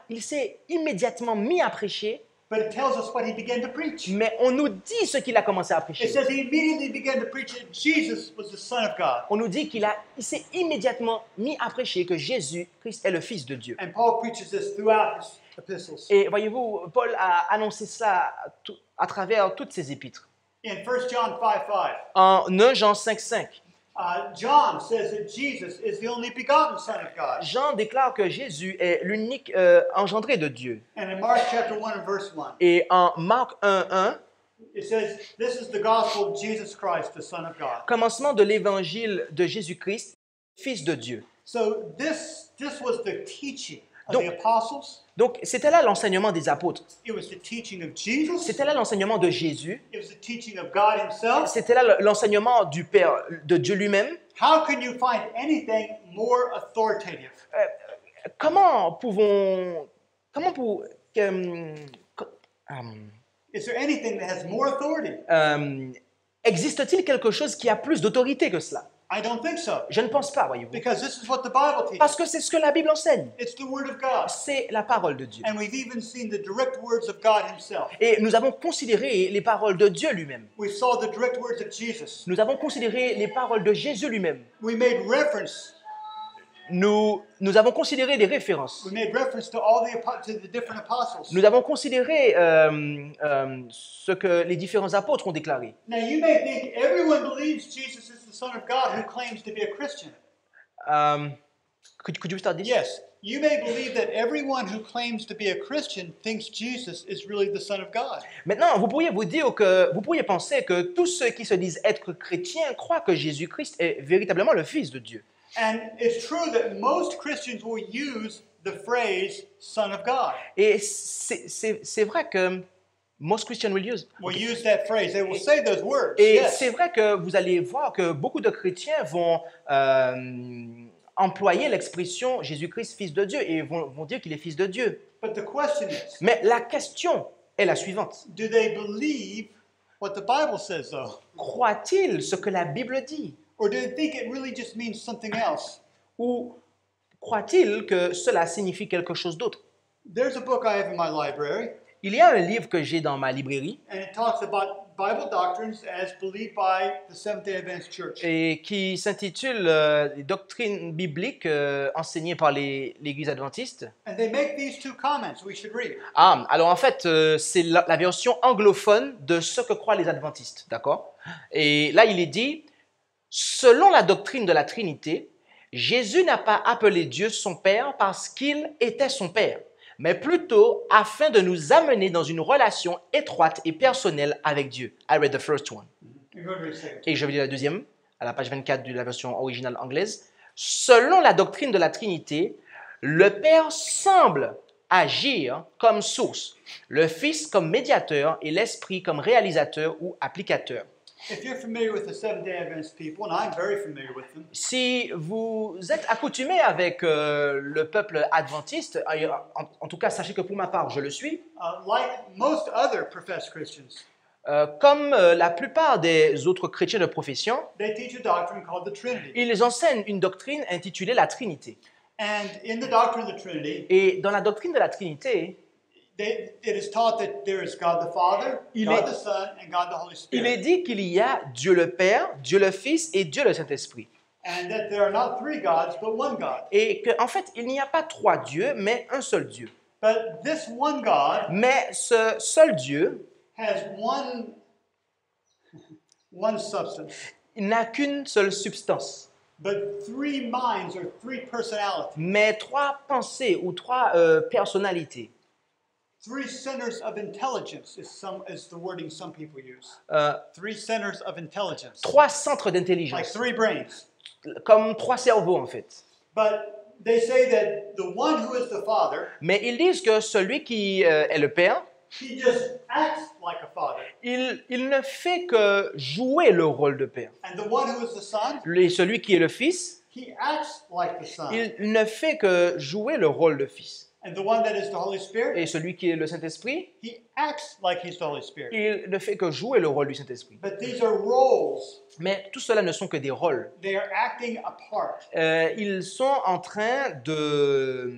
il s'est immédiatement mis à prêcher, But it tells us what he began to preach. mais on nous dit ce qu'il a commencé à It prêcher. says he immediately began to preach that Jesus was the Son of God. On nous dit qu'il s'est immédiatement mis à prêcher que Jésus-Christ est le Fils de Dieu. And Paul preaches this throughout his epistles. Et voyez-vous, Paul a annoncé cela à travers toutes ses épîtres. In 1 John 5:5, En 1 Jean 5,5, John says that Jesus is the only begotten Son of God. Jean déclare que Jésus est l'unique engendré de Dieu. And in Mark chapter 1 and verse 1, Et en Marc 1,1, it says, "This is the gospel of Jesus Christ, the Son of God." commencement de l'évangile de Jésus-Christ, Fils de Dieu. So this was the teaching of Donc- the apostles. Donc, c'était là l'enseignement des apôtres. It was the teaching of Jesus. C'était là l'enseignement de Jésus. It was the teaching of God himself. C'était là l'enseignement du Père, de Dieu lui-même. How can you find anything more authoritative? Comment pouvons... Comment pour... Is there anything that has more authority? existe-t-il quelque chose qui a plus d'autorité que cela? I don't think so. Je ne pense pas, voyez-vous. Because this is what the Bible teaches. Parce que c'est ce que la Bible enseigne. It's the Word of God. C'est la parole de Dieu. And we've even seen the direct words of God himself. Et nous avons considéré les paroles de Dieu lui-même. We saw the direct words of Jesus. Nous avons considéré les paroles de Jésus lui-même. We made reference. Nous avons considéré des références. We made reference to all to the different apostles. Nous avons considéré ce que les différents apôtres ont déclaré. Now you may think everyone believes Jesus is the Son of God who claims to be a Christian. Could you start this? Yes. You may believe that everyone who claims to be a Christian thinks Jesus is really the Son of God. Maintenant, vous pourriez penser que tous ceux qui se disent être chrétiens croient que Jésus-Christ est véritablement le Fils de Dieu. And it's true that most Christians will use the phrase Son of God. Et c'est vrai que most Christians will use. Will use that phrase. They will say those words. Et Yes. c'est vrai que vous allez voir que beaucoup de chrétiens vont employer l'expression Jésus-Christ, Fils de Dieu, et vont dire qu'il est Fils de Dieu. But the question is, Mais la question est la suivante. do they believe what the Bible says though? Croient-ils ce que la Bible dit? Or do they think it really just means something else? Ou croient-ils que cela signifie quelque chose d'autre? There's a book I have in my library, Il y a un livre que j'ai dans ma librairie and it talks about Bible doctrines as believed by the Seventh-day Adventist Church. et qui s'intitule Les doctrines bibliques enseignées par l'Église adventiste. And they make these two comments we should read. Ah, alors en fait, c'est la version anglophone de ce que croient les adventistes, d'accord? Et là, il est dit, selon la doctrine de la Trinité, Jésus n'a pas appelé Dieu son Père parce qu'il était son Père, mais plutôt afin de nous amener dans une relation étroite et personnelle avec Dieu. I read the first one. You're going to read the second. Et je vais lire la deuxième, à la page 24 de la version originale anglaise. Selon la doctrine de la Trinité, le Père semble agir comme source, le Fils comme médiateur et l'Esprit comme réalisateur ou applicateur. If you're familiar with the Seventh-day Adventist people, and I'm very familiar with them, Si vous êtes accoutumé avec le peuple adventiste, en tout cas, sachez que pour ma part, je le suis, like most other professed Christians, comme la plupart des autres chrétiens de profession, they teach a doctrine called the Trinity. ils enseignent une doctrine intitulée la Trinité. And in the doctrine of the Trinity, Et dans la doctrine de la Trinité, it is taught that there is God the Father, Il God est- the Son, and God the Holy il est Spirit. dit qu'il y a Dieu le Père, Dieu le Fils et Dieu le Saint-Esprit. And that there are not three gods, but one God. Et qu'en fait, il n'y a pas trois dieux, mais un seul Dieu. But this one God Mais ce seul Dieu, has one substance, il n'a qu'une seule substance, but three minds or three personalities, mais trois pensées ou trois personnalités. three centers of intelligence is the wording some people use. Euh, Three centers of intelligence, Trois centres like d'intelligence, three brains. comme trois cerveaux en fait. But they say that the one who is the Father, Mais ils disent que celui qui est le Père, he just acts like a father. il ne fait que jouer le rôle de Père. And the one who is the Son, Et celui qui est le Fils, he acts like the Son. il ne fait que jouer le rôle de Fils. And the one that is the Holy Spirit, Et celui qui est le Saint-Esprit, he acts like he's the Holy Spirit. il ne fait que jouer le rôle du Saint-Esprit. But these are roles. Mais tout cela ne sont que des rôles. They are acting a part. Ils sont en train de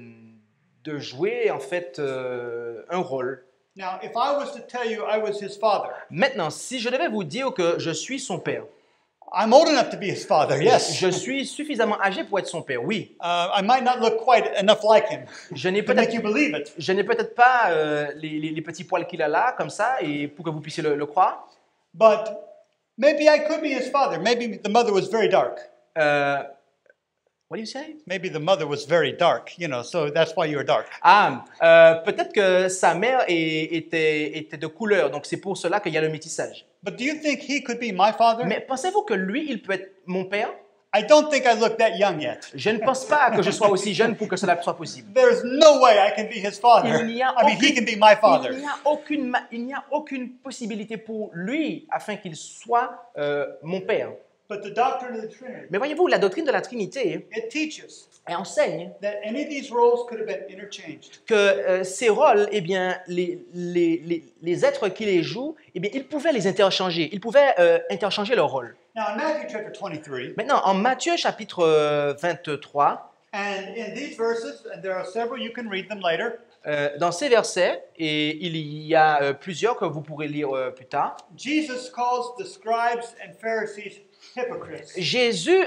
jouer en fait un rôle. Now, if I was to tell you I was his father, Maintenant, si je devais vous dire que je suis son père, I'm old enough to be his father, yes. je suis suffisamment âgé pour être son père, oui. I might not look quite enough like him Je n'ai to make peut-être you believe it. pas les petits poils qu'il a là, comme ça, et pour que vous puissiez le croire. But maybe I could be his father. Maybe the mother was very dark. What do you say? Maybe the mother was very dark, so that's why you are dark. Peut-être que sa mère était de couleur, donc c'est pour cela qu'il y a le métissage. But do you think he could be my father? Mais pensez-vous que lui, il peut être mon père? I don't think I look that young yet. Je ne pense pas que je sois aussi jeune pour que cela soit possible. There's no way I can be his father. Il n'y a he can be my father. il n'y a aucune possibilité pour lui afin qu'il soit mon père. But the doctrine of the Trinity, Mais voyez-vous, la doctrine de la Trinité it teaches elle enseigne that any of these roles could have been interchanged. que ces rôles, eh bien, les êtres qui les jouent, eh bien, ils pouvaient les interchanger. Ils pouvaient interchanger leurs rôles. Now, in Matthew chapter 23, Maintenant, en Matthieu chapitre 23, and in these verses, and there are several, you can read them later, dans ces versets, et il y a plusieurs que vous pourrez lire plus tard, Jesus calls the scribes and Pharisees hypocrites. Jésus,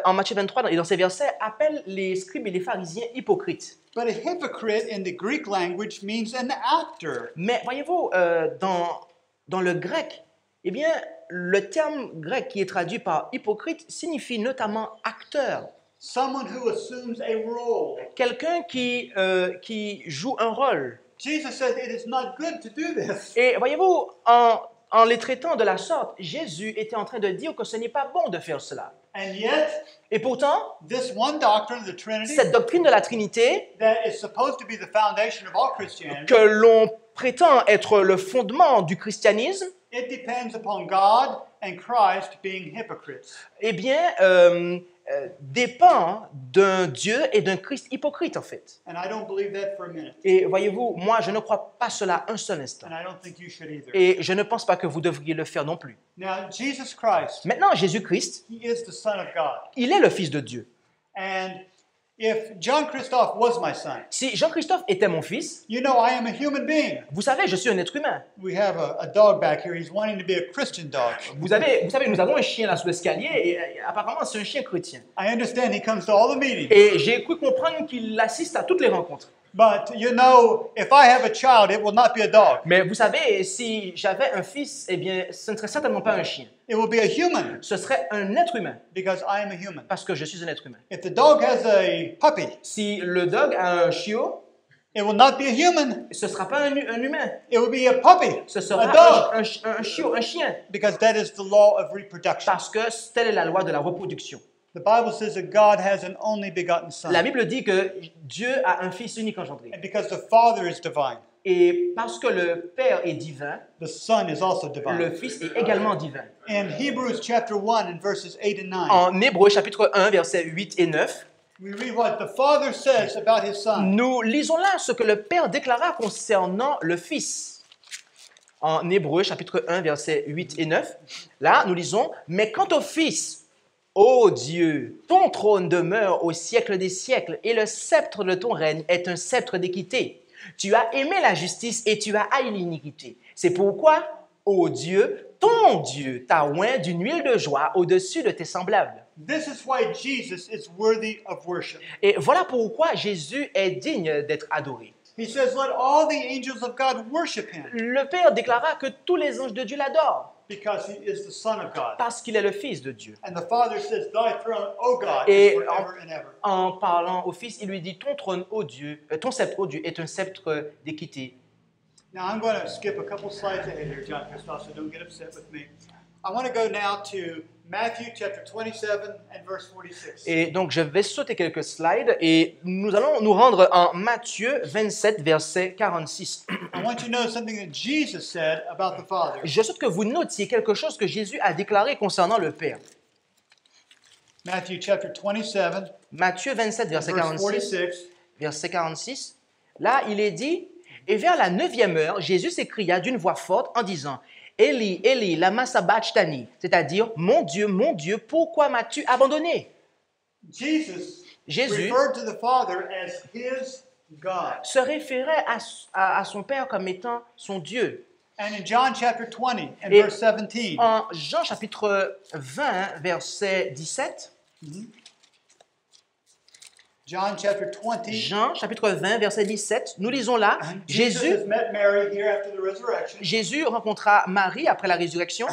en Matthieu 23, et dans ces versets, appelle les scribes et les pharisiens hypocrites. But a hypocrite in the Greek language means an actor. Mais voyez-vous, dans le grec, eh bien, le terme grec qui est traduit par hypocrite signifie notamment acteur. Someone who assumes a role. Quelqu'un qui joue un rôle. Jesus said it is not good to do this. Et voyez-vous, en les traitant de la sorte, Jésus était en train de dire que ce n'est pas bon de faire cela. And yet, Et pourtant, this one doctrine of the Trinity cette doctrine de la Trinité, that is supposed to be the foundation of all Christianity, que l'on prétend être le fondement du christianisme, it depends upon God and Christ being hypocrites. eh bien, dépend d'un Dieu et d'un Christ hypocrite, en fait. And I don't believe that for a minute. Et voyez-vous, moi, je ne crois pas cela un seul instant. And I don't think you should either. Et je ne pense pas que vous devriez le faire non plus. Now, Jesus Christ, Maintenant, Jésus-Christ, he is the Son of God. il est le Fils de Dieu. And if John Christoph was my son, Si Jean-Christophe était mon fils, you know I am a human being. vous savez, je suis un être humain. We have a dog back here. He's wanting to be a Christian dog. Vous savez, nous avons un chien là sous l'escalier et apparemment c'est un chien chrétien. I understand he comes to all the meetings. Et j'ai cru comprendre qu'il assiste à toutes les rencontres. But, you know, if I have a child, it will not be a dog. Mais vous savez, si j'avais un fils, eh bien, ce ne serait certainement pas un chien. It will be a human Ce serait un être humain, because I am a human. parce que je suis un être humain. If the dog has a puppy, Si le dog a un chiot, It will not be a human. Ce ne sera pas un humain. It will be a puppy, Ce a sera dog, un chien. because that is the law of reproduction. Parce que telle est la loi de la reproduction. The Bible says that God has an only begotten son. La Bible dit que Dieu a un fils unique engendré. And because the Father is divine, Et parce que le Père est divin, the Son is also le divine. Fils est également divin. In Hebrews chapter 1 and verses 8 and 9, En Hébreux chapitre 1, versets 8 et 9, we read what the Father says about his Son. nous lisons là ce que le Père déclara concernant le Fils. En Hébreux chapitre 1, versets 8 et 9, là nous lisons « Mais quant au Fils, ô Dieu, ton trône demeure au siècle des siècles, et le sceptre de ton règne est un sceptre d'équité. Tu as aimé la justice et tu as haï l'iniquité. C'est pourquoi, ô Dieu, ton Dieu t'a oint d'une huile de joie au-dessus de tes semblables. » This is why Jesus is worthy of worship. Et voilà pourquoi Jésus est digne d'être adoré. He says, let all the angels of God worship him, Le Père déclara que tous les anges de Dieu l'adorent because he is the Son of God. parce qu'il est le Fils de Dieu. And the Father says, thy throne, O God, Et is forever and ever. en parlant au Fils, il lui dit, ton trône, ô Dieu, ton sceptre, ô Dieu, est un sceptre d'équité. Now I'm going to skip a couple slides ahead here, John Christophe, so don't get upset with me. I want to go now to Matthew chapter 27 and verse 46. Et donc, je vais sauter quelques slides et nous allons nous rendre en Matthieu 27, verset 46. I want you to know something that Jesus said about the Father. Je souhaite que vous notiez quelque chose que Jésus a déclaré concernant le Père. Matthew chapter 27, Matthieu 27, verset verse 46. 46. Verset 46. Là, il est dit, « Et vers la 9e heure, Jésus s'écria d'une voix forte en disant, « Eli, Eli, lama sabachthani » c'est-à-dire, « Mon Dieu, pourquoi m'as-tu abandonné » Jesus Jésus referred to the Father as his God. se référait à son Père comme étant son Dieu. And in John chapter 20 and Et verse 17, en Jean chapitre 20, verset 17, John chapter 20, Jean chapitre 20, verset 17, nous lisons là, Jesus Jésus, has met Mary here after the resurrection. Jésus rencontra Marie après la résurrection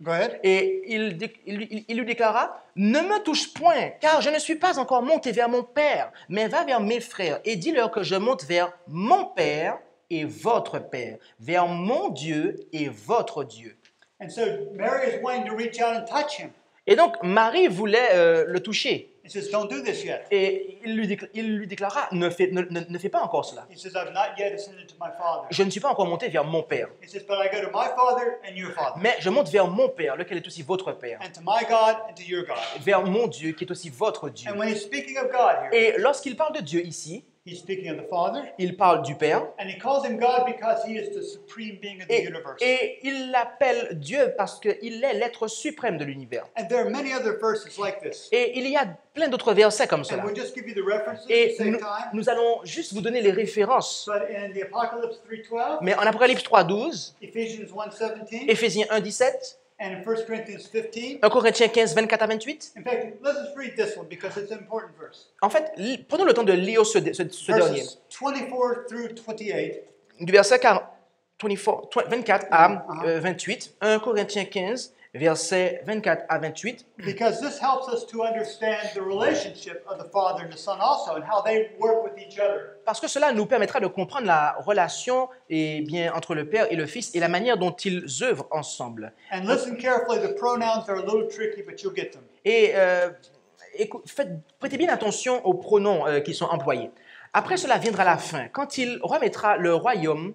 Go ahead. et il lui déclara, « Ne me touche point, car je ne suis pas encore monté vers mon Père, mais va vers mes frères et dis-leur que je monte vers mon Père et votre Père, vers mon Dieu et votre Dieu. » And so Mary is wanting to reach out and touch him. Et donc Marie voulait le toucher. He says, don't do this yet. Et il lui déclara, ne fais pas encore cela. He says, I've not yet ascended to my Father. Je ne suis pas encore monté vers mon Père, He says, but I go to my Father and your Father, mais je monte vers mon Père, lequel est aussi votre Père, and to my God and to your God. vers mon Dieu, qui est aussi votre Dieu. And when he's speaking of God here, Et lorsqu'il parle de Dieu ici, he's speaking of the Father, il parle du Père, and he calls him God because he is the supreme being of the universe. et il l'appelle Dieu parce qu'il est l'être suprême de l'univers. And there are many other verses like this. Et il y a plein d'autres versets comme And cela. we'll just give you the references Et to save time. nous allons juste vous donner les références. But in the Apocalypse 3:12, Mais en Apocalypse 3.12, Ephesians 1:17, Éphésiens 1.17, and in 1 Corinthians 15. 1 Corinthiens 15, 24 à 28, In fact, let's just read this one because it's an important verse. en fait, prenons le temps de lire ce dernier. Verses 24 through 28. Du verset 24 à 28, 1 Corinthiens 15, versets 24 à 28, Because this helps us to understand the relationship of the Father and the Son also and how they work with each other. parce que cela nous permettra de comprendre la relation entre le Père et le Fils et la manière dont ils œuvrent ensemble. And listen carefully, the pronouns are a little tricky, but you'll get them. Et prêtez bien attention aux pronoms qui sont employés. Après cela viendra la fin, quand il remettra le royaume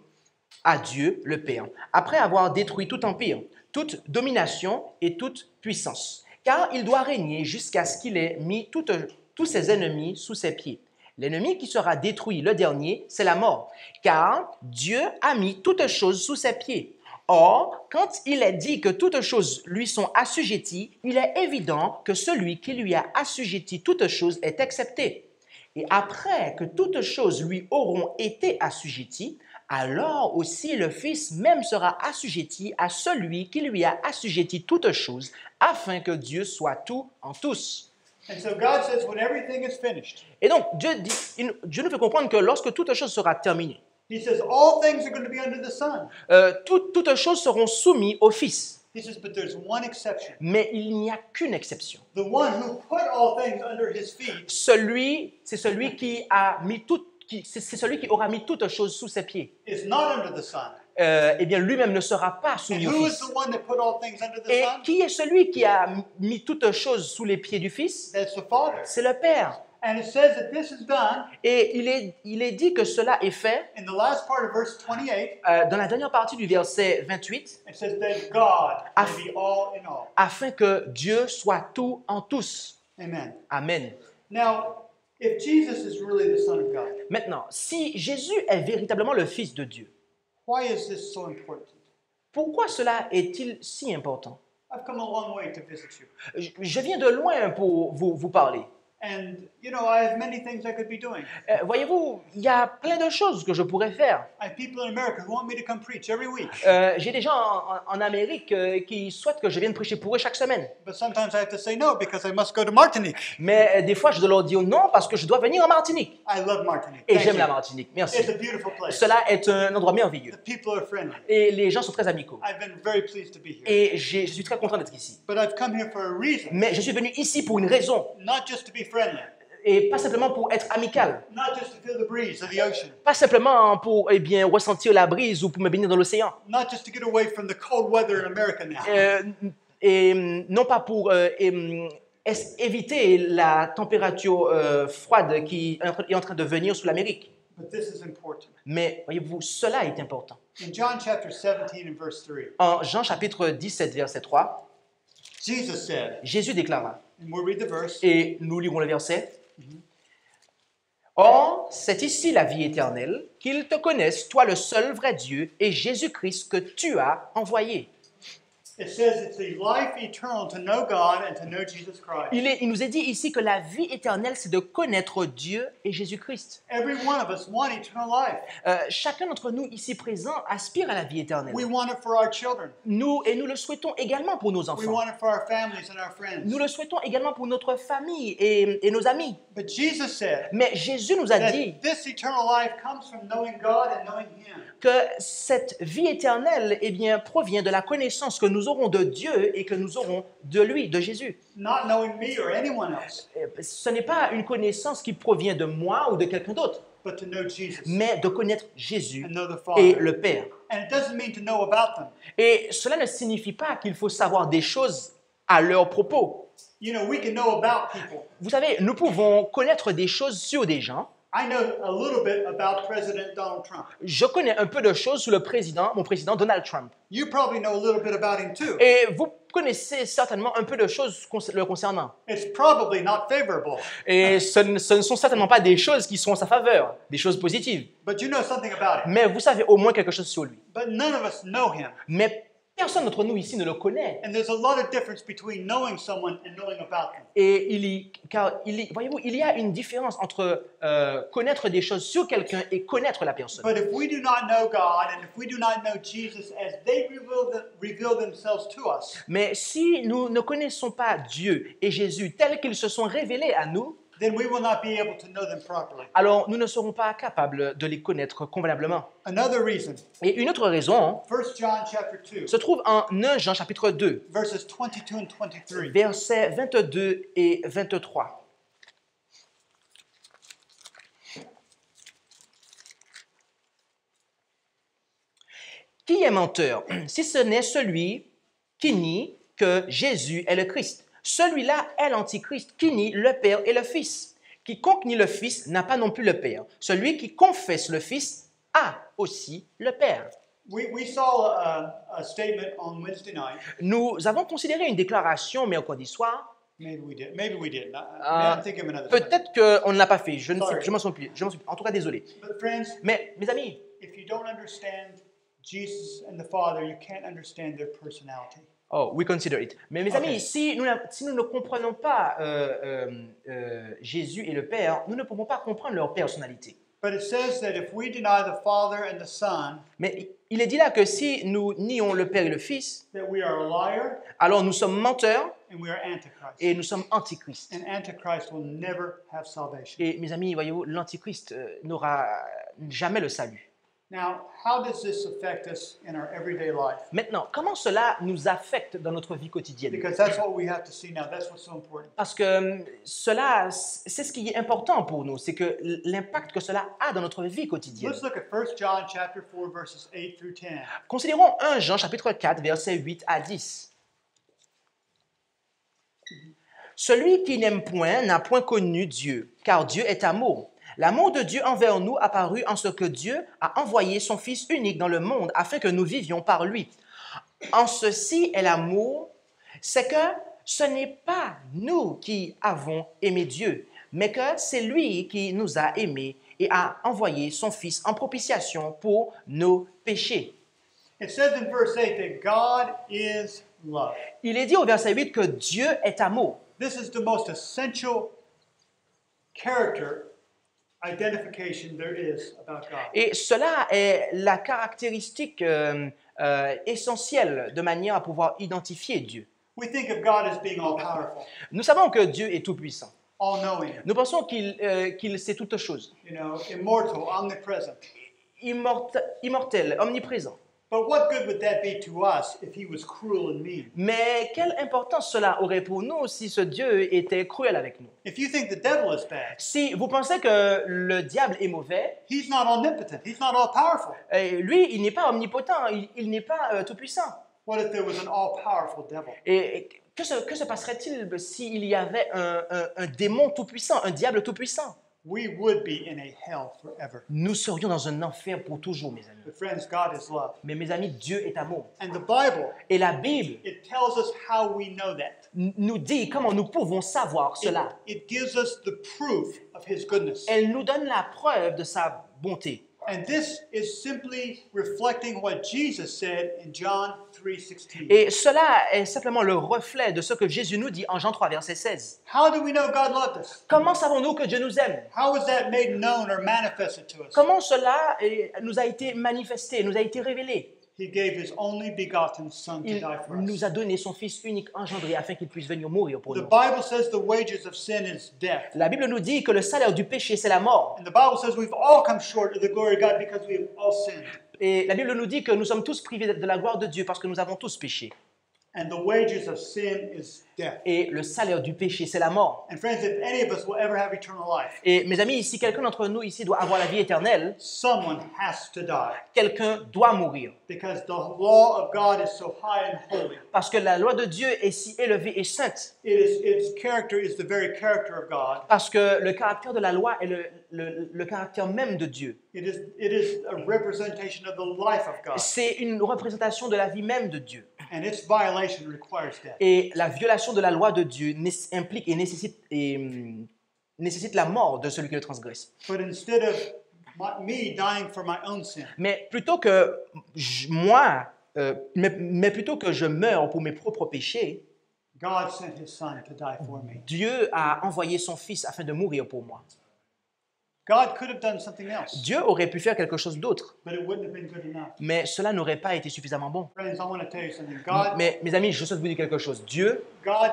à Dieu, le Père, après avoir détruit tout empire, toute domination et toute puissance. Car il doit régner jusqu'à ce qu'il ait mis tous ses ennemis sous ses pieds. L'ennemi qui sera détruit, le dernier, c'est la mort, car Dieu a mis toutes choses sous ses pieds. Or, quand il est dit que toutes choses lui sont assujetties, il est évident que celui qui lui a assujetti toutes choses est accepté. Et après que toutes choses lui auront été assujetties, alors aussi le Fils même sera assujetti à celui qui lui a assujetti toutes choses, afin que Dieu soit tout en tous. And so God says when everything is finished, Et donc, Dieu nous fait comprendre que lorsque toute chose sera terminée, He says all things are going to be under the Son. toutes choses seront soumises au Fils. He says, but there's one exception. Mais il n'y a qu'une exception. The one who put all things under His feet C'est celui qui c'est celui qui aura mis toutes choses sous ses pieds. is not under the sun. Eh bien, lui-même ne sera pas And soumis au who is Fils. the one that put all things under the Et sun? qui est celui qui a mis toutes choses sous les pieds du Fils? That's the Father. C'est le Père. And it says that this is done Et il est dit que cela est fait in the last part of verse 28. dans la dernière partie du verset 28, It says that God may be all in all. afin que Dieu soit tout en tous. Amen. Amen. Now, if Jesus is really the Son of God, Maintenant, si Jésus est véritablement le Fils de Dieu, why is this so important? pourquoi cela est-il si important? I've come a long way to visit you. Je viens de loin pour vous parler. And, you know, I have many things I could be doing. Voyez-vous, il y a plein de choses que je pourrais faire. I have people in America who want me to come preach every week. J'ai des gens en Amérique qui souhaitent que je vienne prêcher pour eux chaque semaine. But sometimes I have to say no because I must go to Martinique. Mais des fois, je dois leur dire non parce que je dois venir en Martinique. I love Martinique. Et Thank j'aime you. la Martinique. Merci. It's a beautiful place. Cela est un endroit merveilleux. The people are friendly. Et les gens sont très amicaux. I've been very pleased to be here. Et je suis très content d'être ici. But I've come here for a reason, Mais je suis venu ici pour une raison. not just to be friendly, Et pas simplement pour être amical. not just to feel the breeze of the ocean, Pas simplement pour ressentir la brise ou pour me baigner dans l'océan. not just to get away from the cold weather in America now. Et non pas pour éviter la température froide qui est en train de venir sur l'Amérique. But this is important. Mais voyez-vous, cela est important. In John chapter 17 and verse 3, En Jean chapitre 17, verset 3, Jesus said, Jésus déclara, and we'll read the verse, et nous lirons le verset, Or, c'est ici la vie éternelle, qu'ils te connaissent, toi le seul vrai Dieu, et Jésus-Christ que tu as envoyé. it says it's the life eternal to know God and to know Jesus Christ. Il nous est dit ici que la vie éternelle, c'est de connaître Dieu et Jésus-Christ. Every one of us want eternal life. Chacun d'entre nous ici présents aspire à la vie éternelle. We want it for our children. Nous le souhaitons également pour nos We enfants. want it for our families and our friends. Nous le souhaitons également pour notre famille et nos amis. But Jesus said Mais Jésus nous a dit that this eternal life comes from knowing God and knowing Him. que cette vie éternelle provient de la connaissance que nous aurons de Dieu et que nous aurons de lui, de Jésus. Not knowing me or anyone else, Ce n'est pas une connaissance qui provient de moi ou de quelqu'un d'autre, but to know Jesus mais de connaître Jésus and know the et Father. le Père. And it doesn't mean to know about them. Et cela ne signifie pas qu'il faut savoir des choses à leur propos. You know, we can know about people. Vous savez, nous pouvons connaître des choses sur des gens. I know a little bit about President Donald Trump. Je connais un peu de choses sur mon président Donald Trump. You probably know a little bit about him too. Et vous connaissez certainement un peu de choses le concernant. It's probably not favorable, Et ce ne sont certainement pas des choses qui sont en sa faveur, des choses positives. but you know something about him. Mais vous savez au moins quelque chose sur lui. But none of us know him. Mais personne d'entre nous ici ne le connaît. And there's a lot of difference between knowing someone and knowing about them. Et voyez-vous, il y a une différence entre connaître des choses sur quelqu'un et connaître la personne. But if we do not know God and if we do not know Jesus as they reveal themselves to us, Mais si nous ne connaissons pas Dieu et Jésus tels qu'ils se sont révélés à nous, then we will not be able to know them properly. alors nous ne serons pas capables de les connaître convenablement. Another reason, Et une autre raison 1 John chapter 2, se trouve en 1 Jean chapitre 2, verses 22 and 23. versets 22 et 23. Qui est menteur, si ce n'est celui qui nie que Jésus est le Christ? Celui-là est l'Antichrist qui nie le Père et le Fils. Quiconque nie le Fils n'a pas non plus le Père. Celui qui confesse le Fils a aussi le Père. We saw a statement on Wednesday night. Nous avons considéré une déclaration mercredi soir. Maybe we did. Maybe we didn't. I'm thinking of another time. Peut-être qu'on ne l'a pas fait. Je ne sais, Sorry. je m'en souviens plus. En tout cas, désolé. But friends, Mais mes amis, if you don't understand Jesus and the Father, you can't understand their personality. oh, we consider it. Mais mes Ok. amis, si nous ne comprenons pas Jésus et le Père, nous ne pouvons pas comprendre leur personnalité. But it says that if we deny the Father and the Son, Mais il est dit là que si nous nions le Père et le Fils, that we are a liar alors nous sommes menteurs and we are Antichrist. et nous sommes antichrists. And Antichrist will never have salvation. Et mes amis, voyez-vous, l'antichrist n'aura jamais le salut. Now, how does this affect us in our everyday life? Maintenant, comment cela nous affecte dans notre vie quotidienne? Because that's what we have to see now. That's what's so important. Parce que cela, c'est ce qui est important pour nous, c'est que l'impact que cela a dans notre vie quotidienne. Let's look at 1 John chapter 4, verses 8 through 10. Considérons 1 Jean chapitre 4, versets 8 à 10. Celui qui n'aime point n'a point connu Dieu, car Dieu est amour. L'amour de Dieu envers nous apparut en ce que Dieu a envoyé son Fils unique dans le monde afin que nous vivions par lui. En ceci est l'amour, c'est que ce n'est pas nous qui avons aimé Dieu, mais que c'est lui qui nous a aimés et a envoyé son Fils en propitiation pour nos péchés. It says in verse 8 that God is love. Il est dit au verset 8 que Dieu est amour. This is the most essential character identification there is about God. Et cela est la caractéristique essentielle de manière à pouvoir identifier Dieu. We think of God as being all powerful, Nous savons que Dieu est tout-puissant. all knowing, Nous pensons qu'il sait toutes choses. immortal, omnipresent. Immortel, omniprésent. But what good would that be to us if he was cruel and mean? Mais quelle importance cela aurait pour nous si ce Dieu était cruel avec nous? If you think the devil is bad, Si vous pensez que le diable est mauvais, he's not omnipotent, he's not all powerful. lui, il n'est pas omnipotent, il n'est pas tout-puissant. What if there was an all powerful devil? Et que se passerait-il s'il y avait un démon tout-puissant, un diable tout-puissant? We would be in a hell forever. Nous serions dans un enfer pour toujours, mes amis. But friends, God is love. Mais mes amis, Dieu est amour. And the Bible, Et la Bible it tells us how we know that. nous dit comment nous pouvons savoir cela. It gives us the proof of his goodness. Elle nous donne la preuve de sa bonté. And this is simply reflecting what Jesus said in John 3:16. Et cela est simplement le reflet de ce que Jésus nous dit en Jean 3, verset 16. How do we know God loved us? Comment savons-nous que Dieu nous aime? How was that made known or manifested to us? Comment cela nous a été manifesté, nous a été révélé? He gave his only begotten Son to Il die for nous us. a donné son Fils unique engendré afin qu'il puisse venir mourir pour The nous. Bible says the wages of sin is death. La Bible nous dit que le salaire du péché, c'est la mort. And the Bible says we've all come short of the glory of God because we have all sinned. Et la Bible nous dit que nous sommes tous privés de la gloire de Dieu parce que nous avons tous péché. And the wages of sin is death. Et le salaire du péché, c'est la mort. And friends, if any of us will ever have eternal life, Et mes amis, si quelqu'un d'entre nous ici doit avoir la vie éternelle, someone has to die. quelqu'un doit mourir. Because the law of God is so high and holy. Parce que la loi de Dieu est si élevée et sainte. Its character is the very character of God. Parce que le caractère de la loi est le caractère même de Dieu. It is a representation of the life of God. C'est une représentation de la vie même de Dieu. And its violation requires death. Et la violation de la loi de Dieu implique et nécessite la mort de celui qui le transgresse. But instead of me dying for my own sin, Mais plutôt que mais plutôt que je meure pour mes propres péchés, God sent his Son to die for me. Dieu a envoyé son Fils afin de mourir pour moi. God could have done something else, Dieu aurait pu faire quelque chose d'autre, but it wouldn't have been good enough. mais cela n'aurait pas été suffisamment bon. Friends, I want to tell you something. God Mais mes amis, je souhaite vous dire quelque chose. Dieu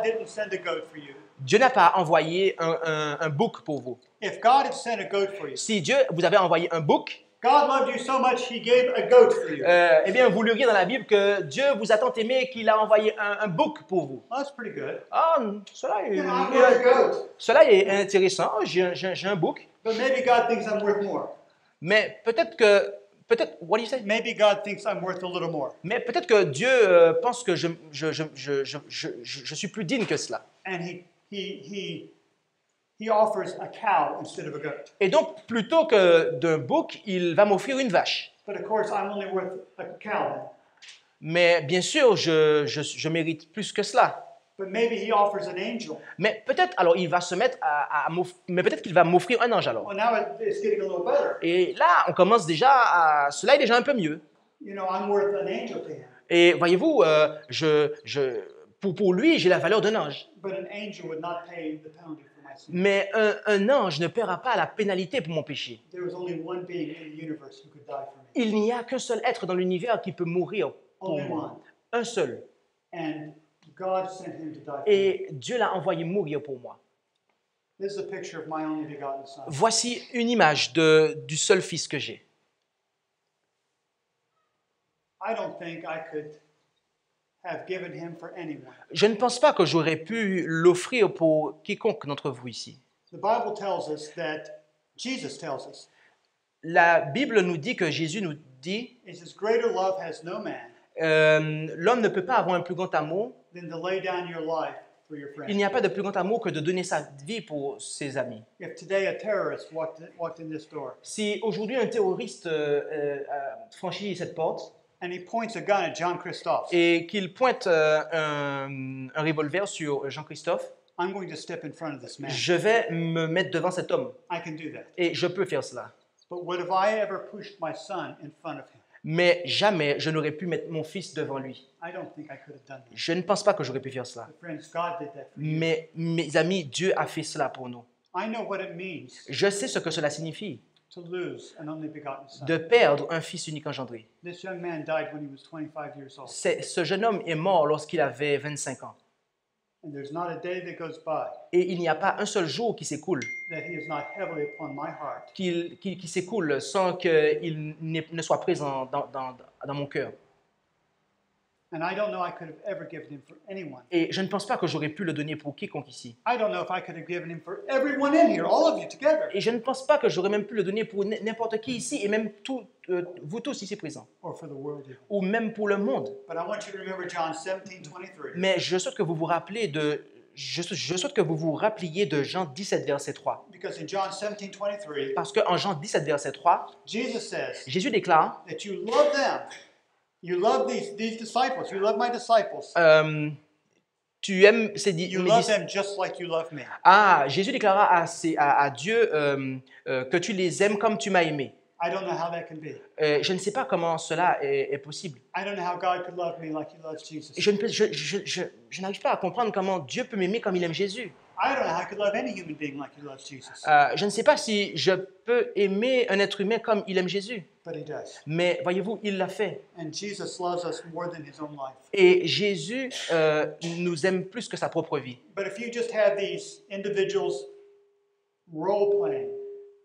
didn't send a goat for you. n'a pas envoyé un bouc pour vous. If God had sent a goat for you, Si Dieu vous avait envoyé un bouc, God loved you so much he gave a goat for you. eh bien, vous liriez dans la Bible que Dieu vous a tant aimé qu'il a envoyé un bouc pour vous. Well, that's pretty good. Ah, cela You know, I'm worth a goat. cela est intéressant. J'ai un bouc. But maybe God thinks I'm worth more. Mais what do you say? Maybe God thinks I'm worth a little more. Mais peut-être que Dieu pense que je suis plus digne que cela. And he offers a cow instead of a goat. Et donc, plutôt que d'un bouc, il va m'offrir une vache. But of course, I'm only worth a cow then. Mais bien sûr, je mérite plus que cela. But maybe he offers an angel. Mais peut-être, alors, il va se mettre mais peut-être qu'il va m'offrir un ange alors. Well, now it's getting a little better. Et là, on commence déjà cela est déjà un peu mieux. You know, I'm worth an angel to him. Et voyez-vous, pour lui, j'ai la valeur d'un ange. But an angel would not pay the penalty for my sin. Mais un ange ne paiera pas la pénalité pour mon péché. There was only one being in the universe who could die for me. Il n'y a qu'un seul être dans l'univers qui peut mourir pour Only moi. one. Un seul. And God sent him to die for me. Et Dieu l'a envoyé mourir pour moi. This is a picture of my only begotten Son. Voici une image du seul fils que j'ai. I don't think I could have given him for anyone. Je ne pense pas que j'aurais pu l'offrir pour quiconque d'entre vous ici. The Bible tells us that Jesus tells us, La Bible nous dit que Jésus nous dit it says, greater love has no man l'homme ne peut pas avoir un plus grand amour. than to lay down your life for your Il friend. n'y a pas de plus grand amour que de donner sa vie pour ses amis. If today a terrorist walked in this door Si aujourd'hui un terroriste franchit cette porte and he points a gun at John Christophe, et qu'il pointe un revolver sur Jean-Christophe, I'm going to step in front of this man. je vais me mettre devant cet homme I can do that. et je peux faire cela. But what if I ever pushed my son in front of him? Mais jamais je n'aurais pu mettre mon fils devant lui. I don't think I could have done that. Je ne pense pas que j'aurais pu faire cela. But friends, God did that for you. Mais mes amis, Dieu a fait cela pour nous. I know what it means Je sais ce que cela signifie to lose an only begotten son. de perdre un fils unique engendré. This young man died when he was 25 years old. Ce jeune homme est mort lorsqu'il avait 25 ans. And there's not a day that goes by Et il n'y a pas un seul jour qui s'écoule, that he is not heavily upon my heart. qui s'écoule sans qu'il ne soit présent dans mon cœur. And I don't know I could have ever given him for anyone. Et je ne pense pas que j'aurais pu le donner pour quiconque ici. I don't know if I could have given him for everyone in here, all of you together, Et je ne pense pas que j'aurais même pu le donner pour n'importe qui ici, et même vous tous ici présents, or for the world even. ou même pour le monde. But I want you to remember John 17:23. Mais je souhaite que vous vous rappeliez je souhaite que vous vous rappeliez de Jean 17, verset 3. Because in John 17:23, Parce qu'en Jean 17, verset 3, Jesus says Jésus déclare that you love them. You love these disciples. You love my disciples. tu aimes ces You love them just like you love me. Ah, Jésus déclara à Dieu que tu les aimes comme tu m'as aimé. I don't know how that can be. Je ne sais pas comment cela est possible. I don't know how God could love me like he loves Jesus. Je n'arrive pas à comprendre comment Dieu peut m'aimer comme il aime Jésus. I don't know how I could love any human being like he loves Jesus. Je ne sais pas si je peux aimer un être humain comme il aime Jésus. But he does. Mais voyez-vous, il l'a fait. And Jesus loves us more than his own life. Et Jésus nous aime plus que sa propre vie. But if you just have these individuals role playing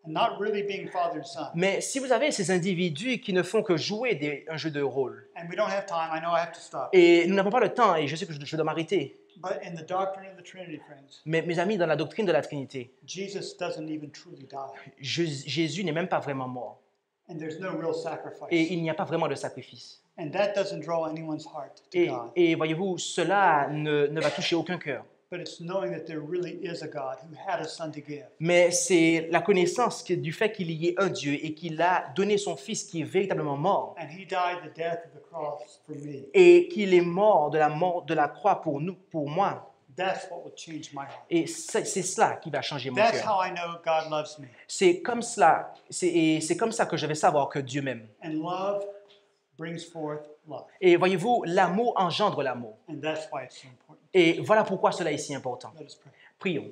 and not really being father and son, Mais si vous avez ces individus qui ne font que jouer un jeu de rôle, and we don't have time, I know I have to stop. et nous n'avons pas le temps, et je sais que je dois m'arrêter, But in the doctrine of the Trinity, friends, mais mes amis, dans la doctrine de la Trinité, Jesus doesn't even truly die. Jésus n'est même pas vraiment mort. And there's no real sacrifice. Et il n'y a pas vraiment de sacrifice. And that doesn't draw anyone's heart to God. Et voyez-vous, cela ne va toucher aucun cœur. But it's knowing that there really is a God who had a son to give. Mais c'est la connaissance du fait qu'il y ait un Dieu et qu'il a donné son Fils qui est véritablement mort. And he died the death of the cross for me. Et qu'il est mort de la croix pour nous, pour moi. That's what will change my heart. Et c'est cela qui va changer mon That's cœur. how I know God loves me. C'est comme cela, c'est comme ça que je vais savoir que Dieu m'aime. And love brings forth love. Et voyez-vous, l'amour engendre l'amour. And that's why it's so important. Et voilà pourquoi cela est si important. Let us pray. Prions.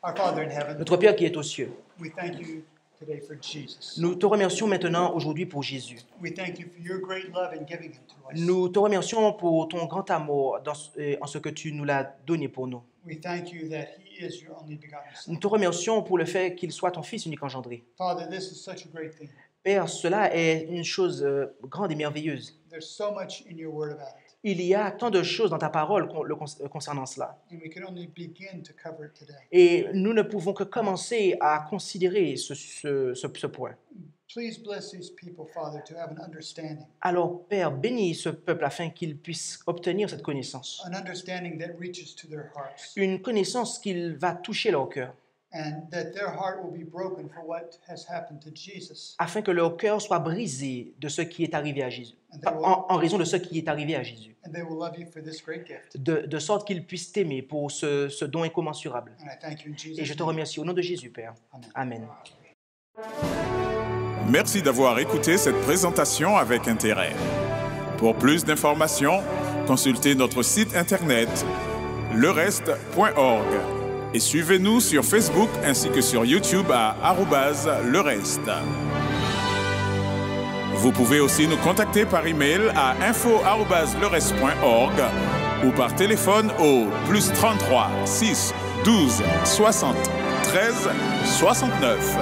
Our Father in heaven, Notre Père qui est aux cieux, we thank you today for Jesus. nous te remercions maintenant aujourd'hui pour Jésus. We thank you for your great love in giving him to us. Nous te remercions pour ton grand amour en ce que tu nous l'as donné pour nous. We thank you that he is your only begotten son. Nous te remercions pour le fait qu'il soit ton Fils unique engendré. Father, this is such a great thing. Père, cela est une chose grande et merveilleuse. There's so much in your word about it. Il y a tant de choses dans ta parole concernant cela. And we can only begin to cover it today. Et nous ne pouvons que commencer à considérer ce point. Please bless these people, Father, to have an understanding. Alors, Père, bénis ce peuple afin qu'il puisse obtenir cette connaissance. An understanding that reaches to their hearts. Une connaissance qui va toucher leur cœur, And that their heart will be broken for what has happened to Jesus. afin que leur cœur soit brisé de ce qui est arrivé à Jésus, en raison de ce qui est arrivé à Jésus, And they will love you for this great gift. de sorte qu'ils puissent t'aimer pour ce don incommensurable. And I thank you in Et je Jesus' te name. remercie au nom de Jésus, Père. Amen. Amen. Merci d'avoir écouté cette présentation avec intérêt. Pour plus d'informations, consultez notre site internet lereste.org et suivez-nous sur Facebook ainsi que sur YouTube à @lereste. Vous pouvez aussi nous contacter par email à info@lereste.org ou par téléphone au +33 6 12 60 13 69.